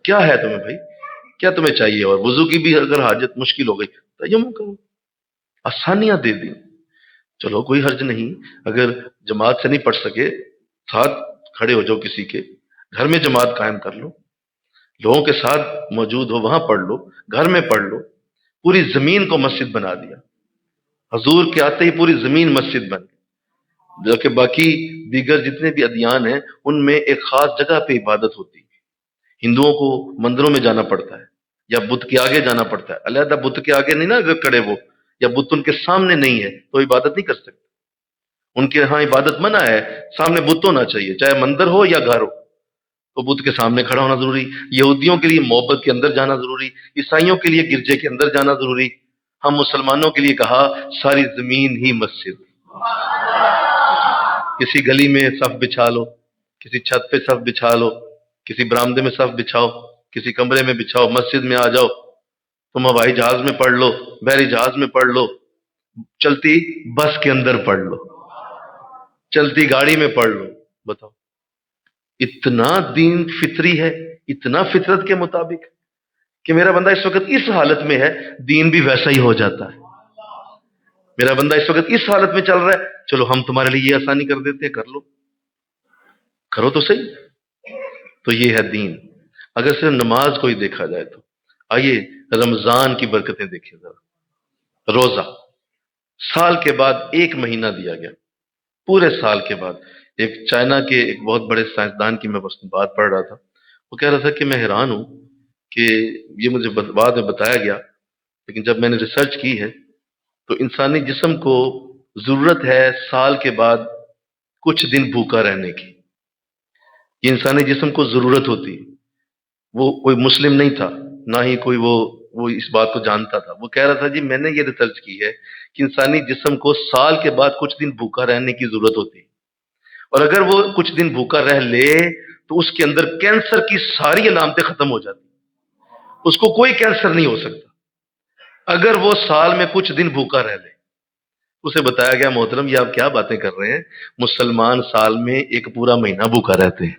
کیا ہے تمہیں بھائی، کیا تمہیں چاہیے؟ اور وضو کی بھی اگر حاجت مشکل ہو گئی تیمم کرو، آسانیاں دے دی۔ چلو کوئی حرج نہیں، اگر جماعت سے نہیں پڑھ سکے ساتھ کھڑے ہو جاؤ، کسی کے گھر میں جماعت قائم کر لو، لوگوں کے ساتھ موجود ہو، وہاں پڑھ لو، گھر میں پڑھ لو۔ پوری زمین کو مسجد بنا دیا، حضور کے آتے ہی پوری زمین مسجد بن گئی، جبکہ باقی دیگر جتنے بھی ادیان ہیں ان میں ایک خاص جگہ پہ عبادت ہوتی ہے، ہندوؤں کو مندروں میں جانا پڑتا ہے یا بت کے آگے جانا پڑتا ہے، علیحدہ بت کے آگے نہیں نا اگر کھڑے وہ، یا بت ان کے سامنے نہیں ہے تو عبادت نہیں کر سکتے، ان کے ہاں عبادت منع ہے، سامنے بت ہونا چاہیے، چاہے مندر ہو یا گھر ہو، تو بت کے سامنے کھڑا ہونا ضروری۔ یہودیوں کے لیے محبت کے اندر جانا ضروری، عیسائیوں کے لیے گرجے کے اندر جانا ضروری، ہم مسلمانوں کے لیے کہا ساری زمین ہی مسجد، کسی گلی میں صف بچھا لو، کسی چھت پہ صف بچھا لو، کسی برآمدے میں صف بچھاؤ، کسی کمرے میں بچھاؤ، مسجد میں آ جاؤ، تم ہوائی جہاز میں پڑھ لو، بحری جہاز میں پڑھ لو، چلتی بس کے اندر پڑھ لو، چلتی گاڑی میں پڑھ لو۔ بتاؤ اتنا دین فطری ہے، اتنا فطرت کے مطابق کہ میرا بندہ اس وقت اس حالت میں ہے، دین بھی ویسا ہی ہو جاتا ہے۔ میرا بندہ اس وقت اس حالت میں چل رہا ہے، چلو ہم تمہارے لیے یہ آسانی کر دیتے ہیں، کر لو، کرو تو صحیح۔ تو یہ ہے دین۔ اگر صرف نماز کو ہی دیکھا جائے تو آئیے رمضان کی برکتیں دیکھیں ذرا۔ روزہ سال کے بعد 1 مہینہ دیا گیا، پورے سال کے بعد۔ ایک چائنا کے ایک بہت بڑے سائنسدان کی میں بات پڑھ رہا تھا، وہ کہہ رہا تھا کہ میں حیران ہوں کہ یہ مجھے بعد میں بتایا گیا، لیکن جب میں نے ریسرچ کی ہے تو انسانی جسم کو ضرورت ہے سال کے بعد کچھ دن بھوکا رہنے کی. یہ انسانی جسم کو ضرورت ہوتی ہے. وہ کوئی مسلم نہیں تھا، نہ ہی کوئی وہ اس بات کو جانتا تھا. وہ کہہ رہا تھا جی میں نے یہ ریسرچ کی ہے کہ انسانی جسم کو سال کے بعد کچھ دن بھوکا رہنے کی ضرورت ہوتی ہے، اور اگر وہ کچھ دن بھوکا رہ لے تو اس کے اندر کینسر کی ساری علامتیں ختم ہو جاتی، اس کو کوئی کینسر نہیں ہو سکتا اگر وہ سال میں کچھ دن بھوکا رہ لے. اسے بتایا گیا محترم یہ آپ کیا باتیں کر رہے ہیں، مسلمان سال میں ایک پورا مہینہ بھوکا رہتے ہیں.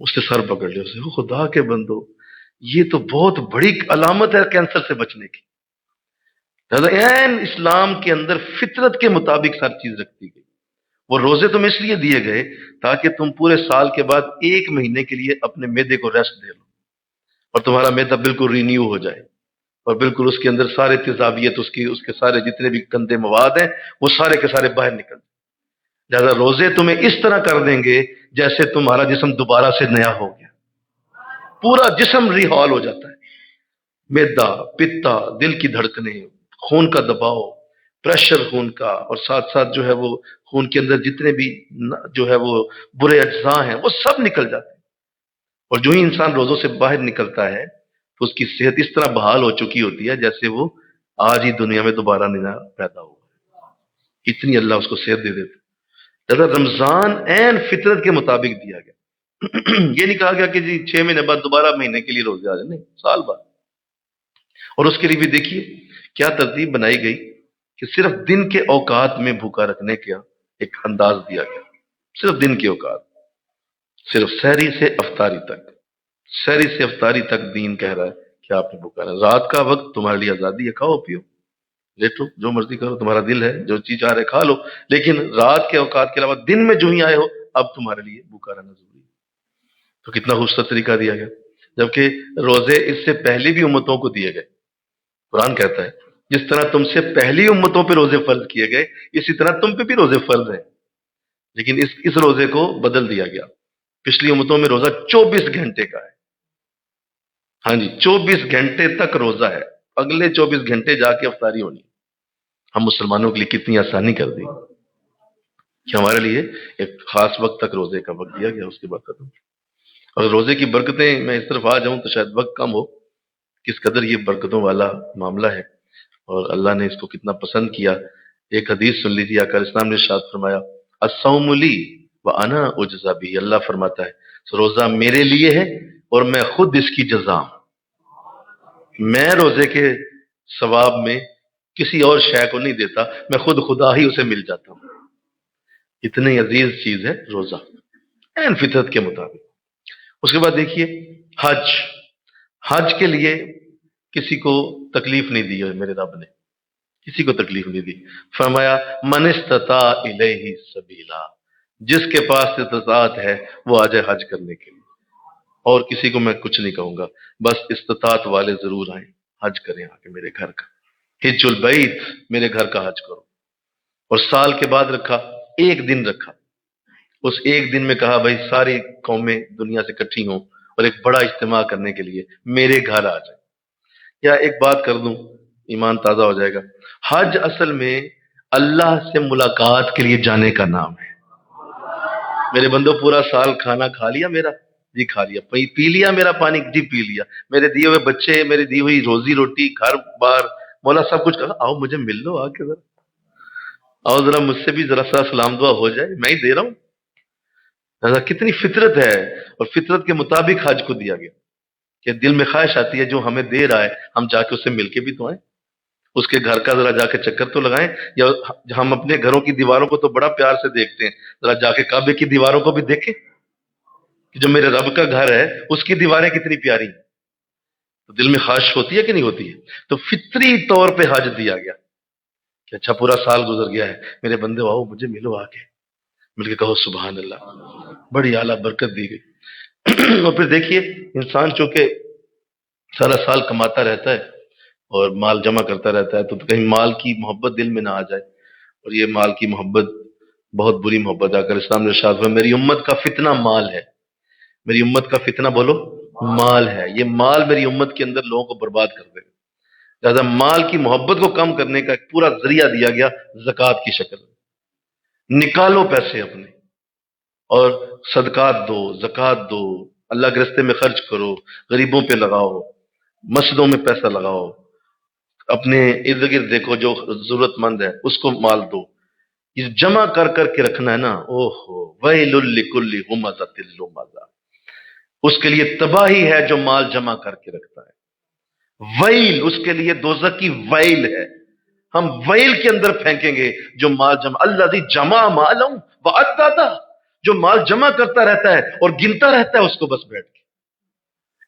اس نے سر پکڑ لیا. اسے خدا کے بندو، یہ تو بہت بڑی علامت ہے کینسر سے بچنے کی. این اسلام کے اندر فطرت کے مطابق ہر چیز رکھتی گئی. وہ روزے تم اس لیے دیے گئے تاکہ تم پورے سال کے بعد ایک مہینے کے لیے اپنے معدے کو ریسٹ دے لو، اور تمہارا معدہ بالکل رینیو ہو جائے، اور بالکل اس کے اندر سارے تیزابیت اس کے سارے جتنے بھی گندے مواد ہیں وہ سارے کے سارے باہر نکل جائیں. لہذا روزے تمہیں اس طرح کر دیں گے جیسے تمہارا جسم دوبارہ سے نیا ہو گیا. پورا جسم ریحال ہو جاتا ہے. میدا، پتا، دل کی دھڑکنیں، خون کا دباؤ، پریشر خون کا، اور ساتھ ساتھ جو ہے وہ خون کے اندر جتنے بھی جو ہے وہ برے اجزاء ہیں وہ سب نکل جاتے ہیں. اور جو ہی انسان روزوں سے باہر نکلتا ہے تو اس کی صحت اس طرح بحال ہو چکی ہوتی ہے جیسے وہ آج ہی دنیا میں دوبارہ نیا پیدا ہوا. اتنی اللہ اس کو صحت دے دیتے. لہذا رمضان عین فطرت کے مطابق دیا گیا. یہ نہیں کہا گیا کہ جی 6 مہینے بعد دوبارہ مہینے کے لیے روزے آ جائیں، نہیں، سال بعد. اور اس کے لیے بھی دیکھیے کیا ترتیب بنائی گئی کہ صرف دن کے اوقات میں بھوکا رکھنے کا ایک انداز دیا گیا. صرف دن کے اوقات، صرف سحری سے افطاری تک. سحری سے افطاری تک دین کہہ رہا ہے کہ آپ نے بھوکا رہنا. رات کا وقت تمہارے لیے آزادی ہے، کھاؤ پیو لیٹو جو مرضی کرو، تمہارا دل ہے جو چیز چاہ رہے کھا لو، لیکن رات کے اوقات کے علاوہ دن میں جو ہی آئے ہو اب تمہارے لیے بھوکا رہنا ضروری ہے. تو کتنا خوبصورت طریقہ دیا گیا. جبکہ روزے اس سے پہلی بھی امتوں کو دیے گئے. قرآن کہتا ہے جس طرح تم سے پہلی امتوں پہ روزے فرض کیے گئے اسی طرح تم پہ بھی روزے فرض ہیں، لیکن اس روزے کو بدل دیا گیا. پچھلی امتوں میں روزہ 24 گھنٹے کا ہے. ہاں جی، 24 گھنٹے تک روزہ ہے، اگلے 24 گھنٹے جا کے افطاری ہونی. ہم مسلمانوں کے لیے کتنی آسانی کر دی کہ ہمارے لیے ایک خاص وقت تک روزے کا وقت دیا گیا، اس کے بعد ختم. اور روزے کی برکتیں میں اس طرف آ جاؤں تو شاید وقت کم ہو، کس قدر یہ برکتوں والا معاملہ ہے اور اللہ نے اس کو کتنا پسند کیا. ایک حدیث سن لیجیے، آقا اسلام نے ارشاد فرمایا الصوم لی وانا اجزا بھی. اللہ فرماتا ہے روزہ میرے لیے ہے اور میں خود اس کی جزا ہوں. میں روزے کے ثواب میں کسی اور شے کو نہیں دیتا، میں خود خدا ہی اسے مل جاتا ہوں. اتنی عزیز چیز ہے روزہ این فطرت کے مطابق. اس کے بعد دیکھیے حج. حج کے لیے کسی کو تکلیف نہیں دی ہے میرے رب نے، کسی کو تکلیف نہیں دی. فرمایا من استطاع الیہ سبیلا، جس کے پاس استطاعت ہے وہ آ جائے حج کرنے کے لیے. اور کسی کو میں کچھ نہیں کہوں گا، بس استطاعت والے ضرور آئیں، حج کریں آ کے میرے گھر کا. حج البیت، میرے گھر کا حج کرو. اور سال کے بعد رکھا، ایک دن رکھا. اس ایک دن میں کہا بھائی ساری قومیں دنیا سے اکٹھی ہوں اور ایک بڑا اجتماع کرنے کے لیے میرے گھر آ جائیں. یا ایک بات کر دوں، ایمان تازہ ہو جائے گا، حج اصل میں اللہ سے ملاقات کے لیے جانے کا نام ہے. میرے بندو پورا سال کھانا کھا لیا میرا؟ جی کھا لیا. پی لیا میرا پانی؟ جی پی لیا. میرے دیے ہوئے بچے، میری دی ہوئی روزی روٹی، گھر بار، مولا سب کچھ کہا آؤ مجھے مل لو، آ کے ذرا آؤ ذرا مجھ سے بھی ذرا سا سلام دعا ہو جائے، میں ہی دے رہا ہوں. کتنی فطرت ہے، اور فطرت کے مطابق حج کو دیا گیا کہ دل میں خواہش آتی ہے جو ہمیں دے رہا ہے ہم جا کے اس سے مل کے بھی تو آئیں، اس کے گھر کا ذرا جا کے چکر تو لگائیں. یا ہم اپنے گھروں کی دیواروں کو تو بڑا پیار سے دیکھتے ہیں، ذرا جا کے کعبے کی دیواروں کو بھی دیکھیں کہ جو میرے رب کا گھر ہے اس کی دیواریں کتنی پیاری ہیں. تو دل میں خواہش ہوتی ہے کہ نہیں ہوتی ہے؟ تو فطری طور پہ حج دیا گیا کہ اچھا پورا سال گزر گیا ہے، میرے بندے آؤ مجھے ملو، آ کے مل کے کہو سبحان اللہ. بڑی اعلیٰ برکت دی گئی. اور پھر دیکھیے انسان چونکہ سارا سال کماتا رہتا ہے اور مال جمع کرتا رہتا ہے تو کہیں مال کی محبت دل میں نہ آ جائے. اور یہ مال کی محبت بہت بری محبت ہے. اگر اسلام نے ارشاد فرمایا میری امت کا فتنہ مال ہے. میری امت کا فتنہ بولو مال ہے. یہ مال میری امت کے اندر لوگوں کو برباد کر دے گا. لہذا مال کی محبت کو کم کرنے کا ایک پورا ذریعہ دیا گیا زکوٰۃ کی شکل میں۔ نکالو پیسے اپنے اور صدقات دو، زکوٰۃ دو، اللہ کے راستے میں خرچ کرو، غریبوں پہ لگاؤ، مسجدوں میں پیسہ لگاؤ، اپنے ارد گرد دیکھو جو ضرورت مند ہے اس کو مال دو۔ یہ جمع کر کر کے رکھنا ہے نا، اوہ ویل لکل ہمزۃ لمزہ، اس کے لیے تباہی ہے جو مال جمع کر کے رکھتا ہے۔ ویل اس کے لیے دوزخ کی ویل ہے، ہم ویل کے اندر پھینکیں گے جو مال جمع، الذی جمع مالا وعددہ، جو مال جمع کرتا رہتا ہے اور گنتا رہتا ہے اس کو بس بیٹھ کے،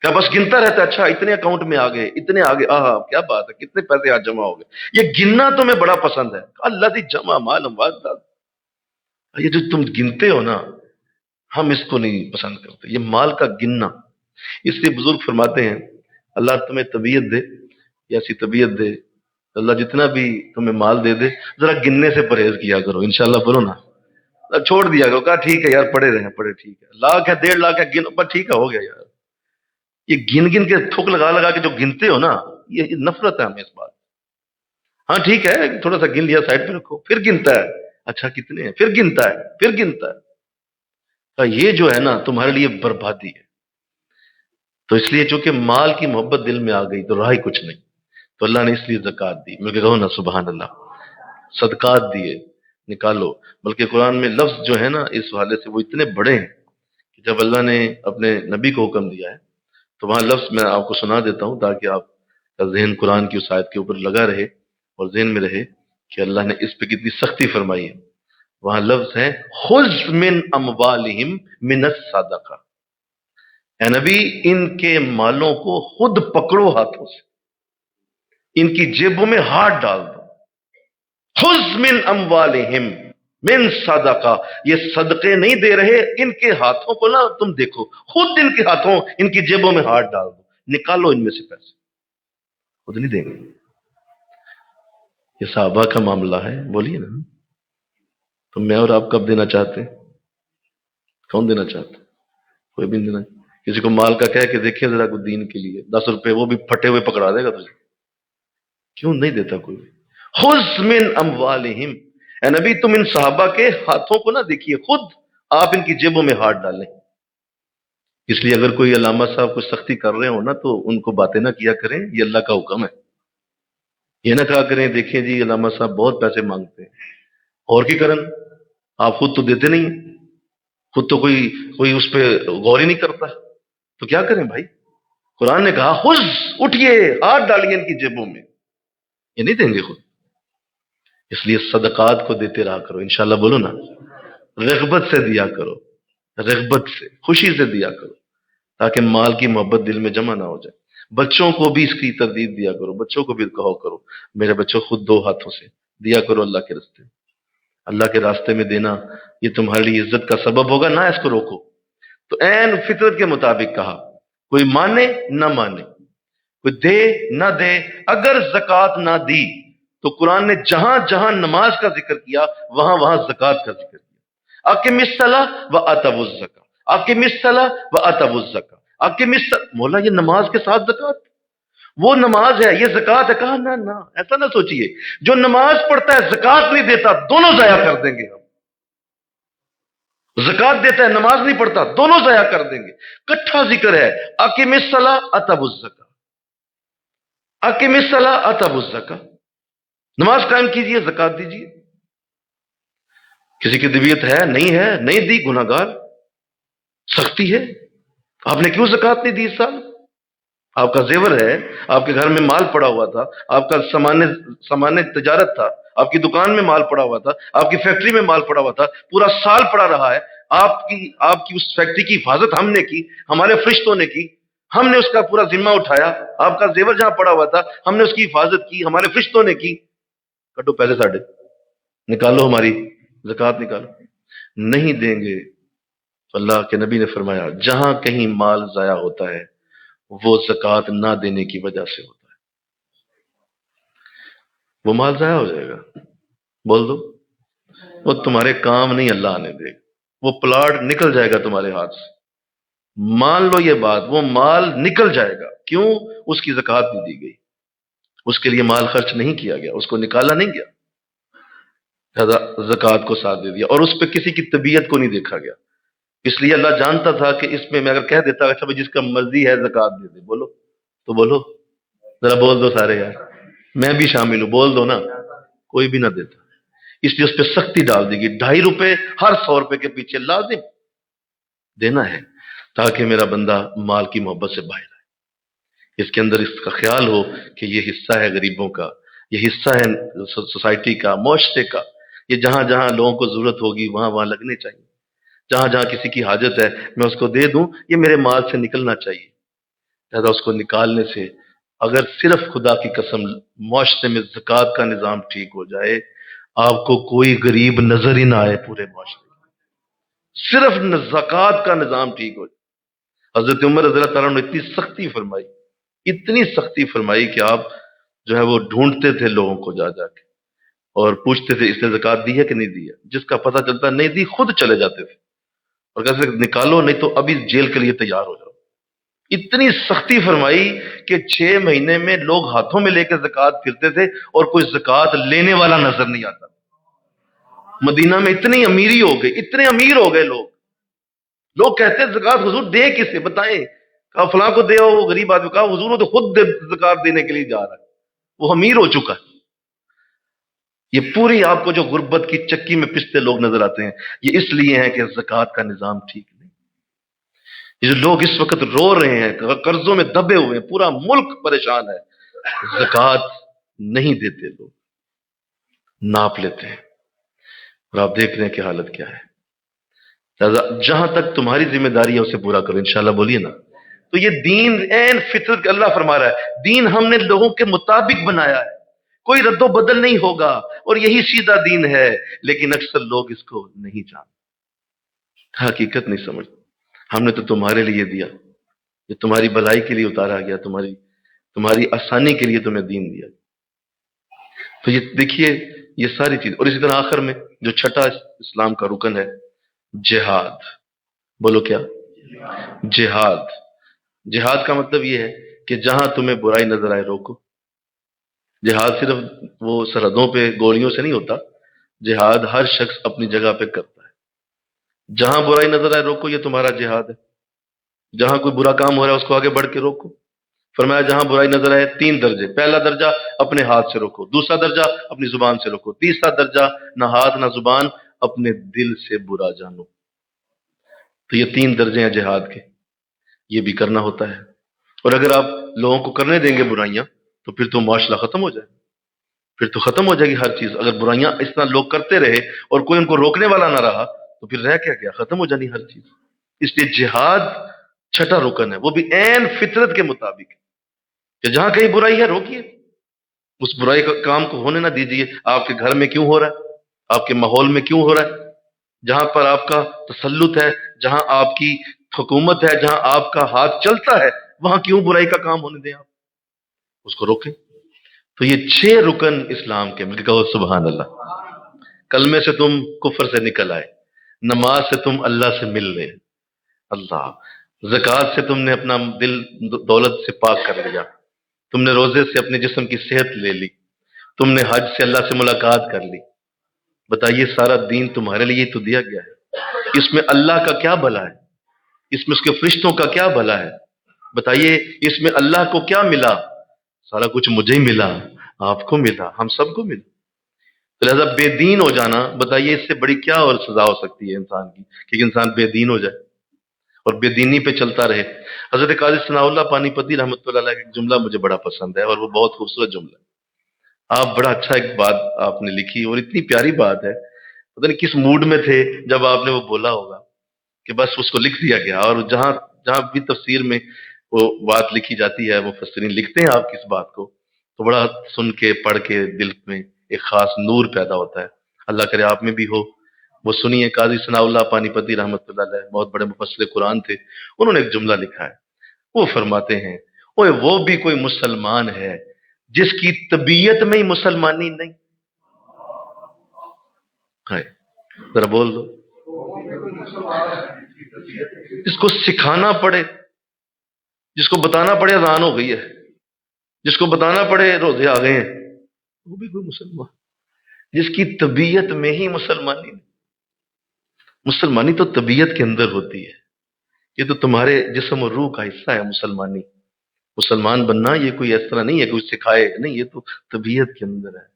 کیا بس گنتا رہتا ہے، اچھا اتنے اکاؤنٹ میں آ گئے، اتنے آگے، کیا بات ہے، کتنے پیسے آج جمع ہو گئے، یہ گننا تمہیں بڑا پسند ہے، الذی جمع مالا وعددہ، یہ جو تم گنتے ہو نا، ہم اس کو نہیں پسند کرتے، یہ مال کا گننا۔ اس لیے بزرگ فرماتے ہیں اللہ تمہیں طبیعت دے یا ایسی طبیعت دے، اللہ جتنا بھی تمہیں مال دے دے، ذرا گننے سے پرہیز کیا کرو، انشاءاللہ بولو نا، چھوڑ دیا کرو، کہا ٹھیک ہے یار پڑے رہے پڑے، ٹھیک ہے، لاکھ ہے 1.5 لاکھ ہے، گن پر ٹھیک ہے ہو گیا یار۔ یہ گن گن کے تھوک لگا لگا کے جو گنتے ہو نا، یہ نفرت ہے ہمیں اس بات۔ ہاں ٹھیک ہے تھوڑا سا گن لیا سائڈ پہ رکھو، پھر گنتا ہے، اچھا کتنے ہیں، پھر گنتا ہے، پھر گنتا ہے، یہ جو ہے نا تمہارے لیے بربادی ہے۔ تو اس لیے چونکہ مال کی محبت دل میں آ گئی تو رہا ہی کچھ نہیں، تو اللہ نے اس لیے زکوٰۃ دی، مل کے کہو نا سبحان اللہ، صدقات دیے، نکالو۔ بلکہ قرآن میں لفظ جو ہے نا اس حوالے سے وہ اتنے بڑے ہیں کہ جب اللہ نے اپنے نبی کو حکم دیا ہے تو وہاں لفظ میں آپ کو سنا دیتا ہوں تاکہ آپ کا ذہن قرآن کی اس آیت کے اوپر لگا رہے اور ذہن میں رہے کہ اللہ نے اس پہ کتنی سختی فرمائی ہے۔ وہاں لفظ ہے خذ من اموالہم من الصدقہ، اے نبی ان کے مالوں کو خود پکڑو ہاتھوں سے، ان کی جیبوں میں ہاتھ ڈال دو۔ خذ من اموالہم من صدقہ، یہ صدقے نہیں دے رہے، ان کے ہاتھوں کو نا تم دیکھو، خود ان کے ہاتھوں ان کی جیبوں میں ہاتھ ڈال دو، نکالو ان میں سے پیسے، خود نہیں دیں گے۔ یہ صحابہ کا معاملہ ہے، بولیے نا، تو میں اور آپ کب دینا چاہتے ہیں؟ کون دینا چاہتے؟ کوئی بھی نہیں دینا۔ کسی کو مال کا کہہ کہ دیکھیں ذرا کوئی دین کے لیے 10 روپے، وہ بھی پھٹے ہوئے پکڑا دے گا تجھے، کیوں نہیں دیتا کوئی بھی؟ خذ من اموالہم، اے نبی تم ان صحابہ کے ہاتھوں کو نہ دیکھیے، خود آپ ان کی جیبوں میں ہاتھ ڈالیں۔ اس لیے اگر کوئی علامہ صاحب کچھ سختی کر رہے ہو نا تو ان کو باتیں نہ کیا کریں، یہ اللہ کا حکم ہے۔ یہ نہ کہا کریں دیکھیں جی علامہ صاحب بہت پیسے مانگتے ہیں، اور کی کرن آپ خود تو دیتے نہیں ہیں، خود تو کوئی اس پہ غور ہی نہیں کرتا، تو کیا کریں بھائی؟ قرآن نے کہا خذ، اٹھیے ہاتھ ڈالیے ان کی جیبوں میں، یہ نہیں دیں گے خود۔ اس لیے صدقات کو دیتے رہا کرو، انشاءاللہ بولو نا، رغبت سے دیا کرو، رغبت سے، خوشی سے دیا کرو، تاکہ مال کی محبت دل میں جمع نہ ہو جائے۔ بچوں کو بھی اس کی ترغیب دیا کرو، بچوں کو بھی کہو کرو میرے بچوں خود 2 ہاتھوں سے دیا کرو اللہ کے راستے میں۔ اللہ کے راستے میں دینا یہ تمہارے لیے عزت کا سبب ہوگا، نہ اس کو روکو۔ تو عین فطرت کے مطابق کہا، کوئی مانے نہ مانے، کوئی دے نہ دے، اگر زکوٰۃ نہ دی تو قرآن نے جہاں جہاں نماز کا ذکر کیا وہاں وہاں زکوٰۃ کا ذکر کیا۔ اقم الصلاۃ وآتوا الزکاۃ، اقم الصلاۃ وآتوا الزکاۃ، اقم الصلاۃ، مولا یہ نماز کے ساتھ زکوٰۃ، وہ نماز ہے یہ زکوٰۃ ہے؟ کہا نہ نہ، ایسا نہ سوچئے، جو نماز پڑھتا ہے زکوٰۃ نہیں دیتا دونوں ضائع کر دیں گے ہم۔ زکوٰۃ دیتا ہے نماز نہیں پڑھتا دونوں ضائع کر دیں گے۔ کٹھا ذکر ہے، اقم الصلاۃ وآتوا الزکاۃ، اقم الصلاۃ وآتوا الزکاۃ، نماز قائم کیجئے زکوٰۃ دیجئے۔ کسی کی طبیعت ہے نہیں دی، گناہ گار، سختی ہے، آپ نے کیوں زکوٰۃ نہیں دی اس سال؟ آپ کا زیور ہے، آپ کے گھر میں مال پڑا ہوا تھا، آپ کا سامان تجارت تھا، آپ کی دکان میں مال پڑا ہوا تھا، آپ کی فیکٹری میں مال پڑا ہوا تھا، پورا سال پڑا رہا ہے، آپ کی اس فیکٹری کی حفاظت ہم نے کی، ہمارے فرشتوں نے کی، ہم نے اس کا پورا ذمہ اٹھایا، آپ کا زیور جہاں پڑا ہوا تھا ہم نے اس کی حفاظت کی، ہمارے فرشتوں نے کی، کٹو پیسے ساڑھے، نکالو ہماری زکوٰۃ نکالو۔ نہیں دیں گے تو اللہ کے نبی نے فرمایا جہاں کہیں مال ضائع ہوتا ہے وہ زکوٰۃ نہ دینے کی وجہ سے ہوتا ہے، وہ مال ضائع ہو جائے گا، بول دو، وہ تمہارے کام نہیں اللہ آنے دے گا، وہ پلاٹ نکل جائے گا تمہارے ہاتھ سے، مان لو یہ بات، وہ مال نکل جائے گا، کیوں؟ اس کی زکوٰۃ نہیں دی گئی۔ اس کے لیے مال خرچ نہیں کیا گیا، اس کو نکالا نہیں گیا، لہذا زکوٰۃ کو ساتھ دے دیا، اور اس پہ کسی کی طبیعت کو نہیں دیکھا گیا۔ اس لیے اللہ جانتا تھا کہ اس میں اگر کہہ دیتا اچھا بھائی جس کا مرضی ہے زکوٰۃ دے دے، بولو تو بولو، ذرا بول دو سارے یار، میں بھی شامل ہوں، بول دو نا، کوئی بھی نہ دیتا۔ اس لیے اس پہ سختی ڈال دی گئی، 2.5 روپے ہر 100 روپے کے پیچھے لازم دینا ہے، تاکہ میرا بندہ مال کی محبت سے باہر آئے، اس کے اندر اس کا خیال ہو کہ یہ حصہ ہے غریبوں کا، یہ حصہ ہے سوسائٹی کا، معاشرے کا، یہ جہاں جہاں لوگوں کو ضرورت ہوگی وہاں وہاں لگنے چاہیے، جہاں جہاں کسی کی حاجت ہے میں اس کو دے دوں، یہ میرے مال سے نکلنا چاہیے۔ لہذا اس کو نکالنے سے اگر صرف خدا کی قسم معاشرے میں زکوٰۃ کا نظام ٹھیک ہو جائے، آپ کو کوئی غریب نظر ہی نہ آئے پورے معاشرے میں، صرف زکوٰۃ کا نظام ٹھیک ہو جائے۔ حضرت عمر رضی اللہ تعالیٰ نے اتنی سختی فرمائی، اتنی سختی فرمائی کہ آپ جو ہے وہ ڈھونڈتے تھے لوگوں کو جا جا کے اور پوچھتے تھے اس نے زکوٰۃ دی ہے کہ نہیں دی ہے، جس کا پتہ چلتا نہیں دی خود چلے جاتے تھے اور کہتے تھے نکالو نہیں تو ابھی جیل کے لیے تیار ہو جاؤ۔ اتنی سختی فرمائی کہ 6 مہینے میں لوگ ہاتھوں میں لے کے زکوٰۃ پھرتے تھے اور کوئی زکوٰۃ لینے والا نظر نہیں آتا۔ مدینہ میں اتنی امیری ہو گئی، اتنے امیر ہو گئے لوگ، لوگ کہتے ہیں زکوٰۃ حضور دے کسے بتائیں، کہا فلاں کو دے، وہ غریب آدمی، کہا حضور وہ تو خود زکوٰۃ دینے کے لیے جا رہا ہے، وہ امیر ہو چکا ہے۔ یہ پوری آپ کو جو غربت کی چکی میں پستے لوگ نظر آتے ہیں، یہ اس لیے ہیں کہ زکوٰۃ کا نظام ٹھیک نہیں۔ یہ جو لوگ اس وقت رو رہے ہیں، قرضوں میں دبے ہوئے ہیں، پورا ملک پریشان ہے، زکوٰۃ نہیں دیتے، لوگ ناپ لیتے ہیں، اور آپ دیکھ رہے ہیں کہ حالت کیا ہے۔ لہذا جہاں تک تمہاری ذمہ داری ہے اسے پورا کرو، انشاءاللہ بولیے نا۔ تو یہ دین این فطرت کا اللہ فرما رہا ہے، دین ہم نے لوگوں کے مطابق بنایا ہے، کوئی رد و بدل نہیں ہوگا، اور یہی سیدھا دین ہے، لیکن اکثر لوگ اس کو نہیں جانتے، حقیقت نہیں سمجھتے۔ ہم نے تو تمہارے لیے دیا، یہ تمہاری بھلائی کے لیے اتارا گیا، تمہاری آسانی کے لیے تمہیں دین دیا۔ تو یہ دیکھیے یہ ساری چیز، اور اسی طرح آخر میں جو چھٹا اسلام کا رکن ہے جہاد، بولو کیا؟ جہاد۔ جہاد کا مطلب یہ ہے کہ جہاں تمہیں برائی نظر آئے روکو۔ جہاد صرف وہ سرحدوں پہ گولیوں سے نہیں ہوتا، جہاد ہر شخص اپنی جگہ پہ کرتا ہے۔ جہاں برائی نظر آئے روکو، یہ تمہارا جہاد ہے۔ جہاں کوئی برا کام ہو رہا ہے اس کو آگے بڑھ کے روکو۔ فرمایا جہاں برائی نظر آئے 3 درجے، پہلا درجہ اپنے ہاتھ سے روکو، دوسرا درجہ اپنی زبان سے روکو، تیسرا درجہ نہ ہاتھ نہ زبان، اپنے دل سے برا جانو۔ تو یہ 3 درجے ہیں جہاد کے، یہ بھی کرنا ہوتا ہے۔ اور اگر آپ لوگوں کو کرنے دیں گے برائیاں تو پھر تو معاشرہ ختم ہو جائے، پھر تو ختم ہو جائے گی ہر چیز۔ اگر برائیاں اس طرح لوگ کرتے رہے اور کوئی ان کو روکنے والا نہ رہا تو پھر رہ کیا گیا، ختم ہو جانی ہر چیز۔ اس لیے جہاد چھٹا رکن ہے، وہ بھی عین فطرت کے مطابق ہے کہ جہاں کہیں برائی ہے روکیے، اس برائی کا کام کو ہونے نہ دیجیے۔ آپ کے گھر میں کیوں ہو رہا ہے، آپ کے ماحول میں کیوں ہو رہا ہے، جہاں پر آپ کا تسلط ہے، جہاں آپ کی حکومت ہے، جہاں آپ کا ہاتھ چلتا ہے، وہاں کیوں برائی کا کام ہونے دیں، آپ اس کو روکیں۔ تو یہ 6 رکن اسلام کے، مل کے کہو سبحان اللہ۔ کلمے سے تم کفر سے نکل آئے، نماز سے تم اللہ سے مل لے، اللہ، زکوٰۃ سے تم نے اپنا دل دولت سے پاک کر لیا، تم نے روزے سے اپنے جسم کی صحت لے لی، تم نے حج سے اللہ سے ملاقات کر لی۔ بتائیے سارا دین تمہارے لیے تو دیا گیا ہے، اس میں اللہ کا کیا بھلا ہے، اس میں اس کے فرشتوں کا کیا بھلا ہے؟ بتائیے اس میں اللہ کو کیا ملا؟ سارا کچھ مجھے ہی ملا، آپ کو ملا، ہم سب کو ملا۔ تو لہذا بے دین ہو جانا، بتائیے اس سے بڑی کیا اور سزا ہو سکتی ہے انسان کی کہ انسان بے دین ہو جائے اور بے دینی پہ چلتا رہے۔ حضرت قاضی ثناء اللہ پانی پتی رحمۃ اللہ علیہ کا ایک جملہ مجھے بڑا پسند ہے، اور وہ بہت خوبصورت جملہ ہے۔ آپ بڑا اچھا ایک بات آپ نے لکھی، اور اتنی پیاری بات ہے، پتہ نہیں کس موڈ میں تھے جب آپ نے وہ بولا ہوگا کہ بس اس کو لکھ دیا گیا۔ اور جہاں جہاں بھی تفسیر میں وہ بات لکھی جاتی ہے، مفسرین لکھتے ہیں آپ کی اس بات کو، تو بڑا سن کے پڑھ کے دل میں ایک خاص نور پیدا ہوتا ہے۔ اللہ کرے آپ میں بھی ہو۔ وہ سنیے، قاضی ثناء اللہ پانی پتی رحمۃ اللہ علیہ بہت بڑے مفسر قرآن تھے، انہوں نے ایک جملہ لکھا ہے، وہ فرماتے ہیں اوے وہ بھی کوئی مسلمان ہے جس کی طبیعت میں ہی مسلمانی نہیں ہے، ذرا بول دو، جس کو سکھانا پڑے، جس کو بتانا پڑے اذان ہو گئی ہے، جس کو بتانا پڑے روزے آ گئے ہیں وہ بھی کوئی مسلمان، جس کی طبیعت میں ہی مسلمانی نہیں۔ مسلمانی تو طبیعت کے اندر ہوتی ہے، یہ تو تمہارے جسم اور روح کا حصہ ہے مسلمانی۔ مسلمان بننا یہ کوئی اس طرح نہیں ہے کہ کوئی سکھائے، نہیں، یہ تو طبیعت کے اندر ہے۔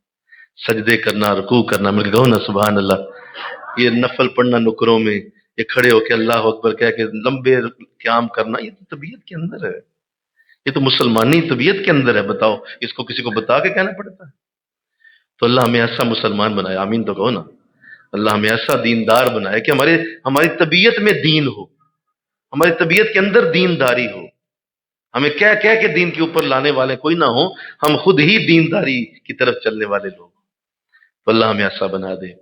سجدے کرنا، رکوع کرنا، مل کے کہو نا سبحان اللہ، یہ نفل پڑھنا نکروں میں، یہ کھڑے ہو کے اللہ اکبر کہہ کے لمبے قیام کرنا، یہ تو طبیعت کے اندر ہے، یہ تو مسلمانی طبیعت کے اندر ہے۔ بتاؤ اس کو کسی کو بتا کے کہنا پڑتا ہے؟ تو اللہ ہمیں ایسا مسلمان بنائے، آمین تو کہو نا۔ اللہ ہمیں ایسا دیندار بنائے کہ ہماری طبیعت میں دین ہو، ہماری طبیعت کے اندر دینداری ہو، ہمیں کہہ کہہ کے دین کے اوپر لانے والے کوئی نہ ہو، ہم خود ہی دینداری کی طرف چلنے والے لوگ۔ تو اللہ ہمیں ایسا بنا دے۔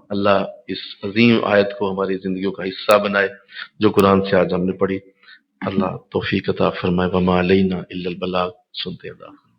اللہ اس عظیم آیت کو ہماری زندگیوں کا حصہ بنائے جو قرآن سے آج ہم نے پڑھی۔ اللہ توفیق عطا فرمائے۔ وما علینا الا البلاغ۔ سنتے ہیں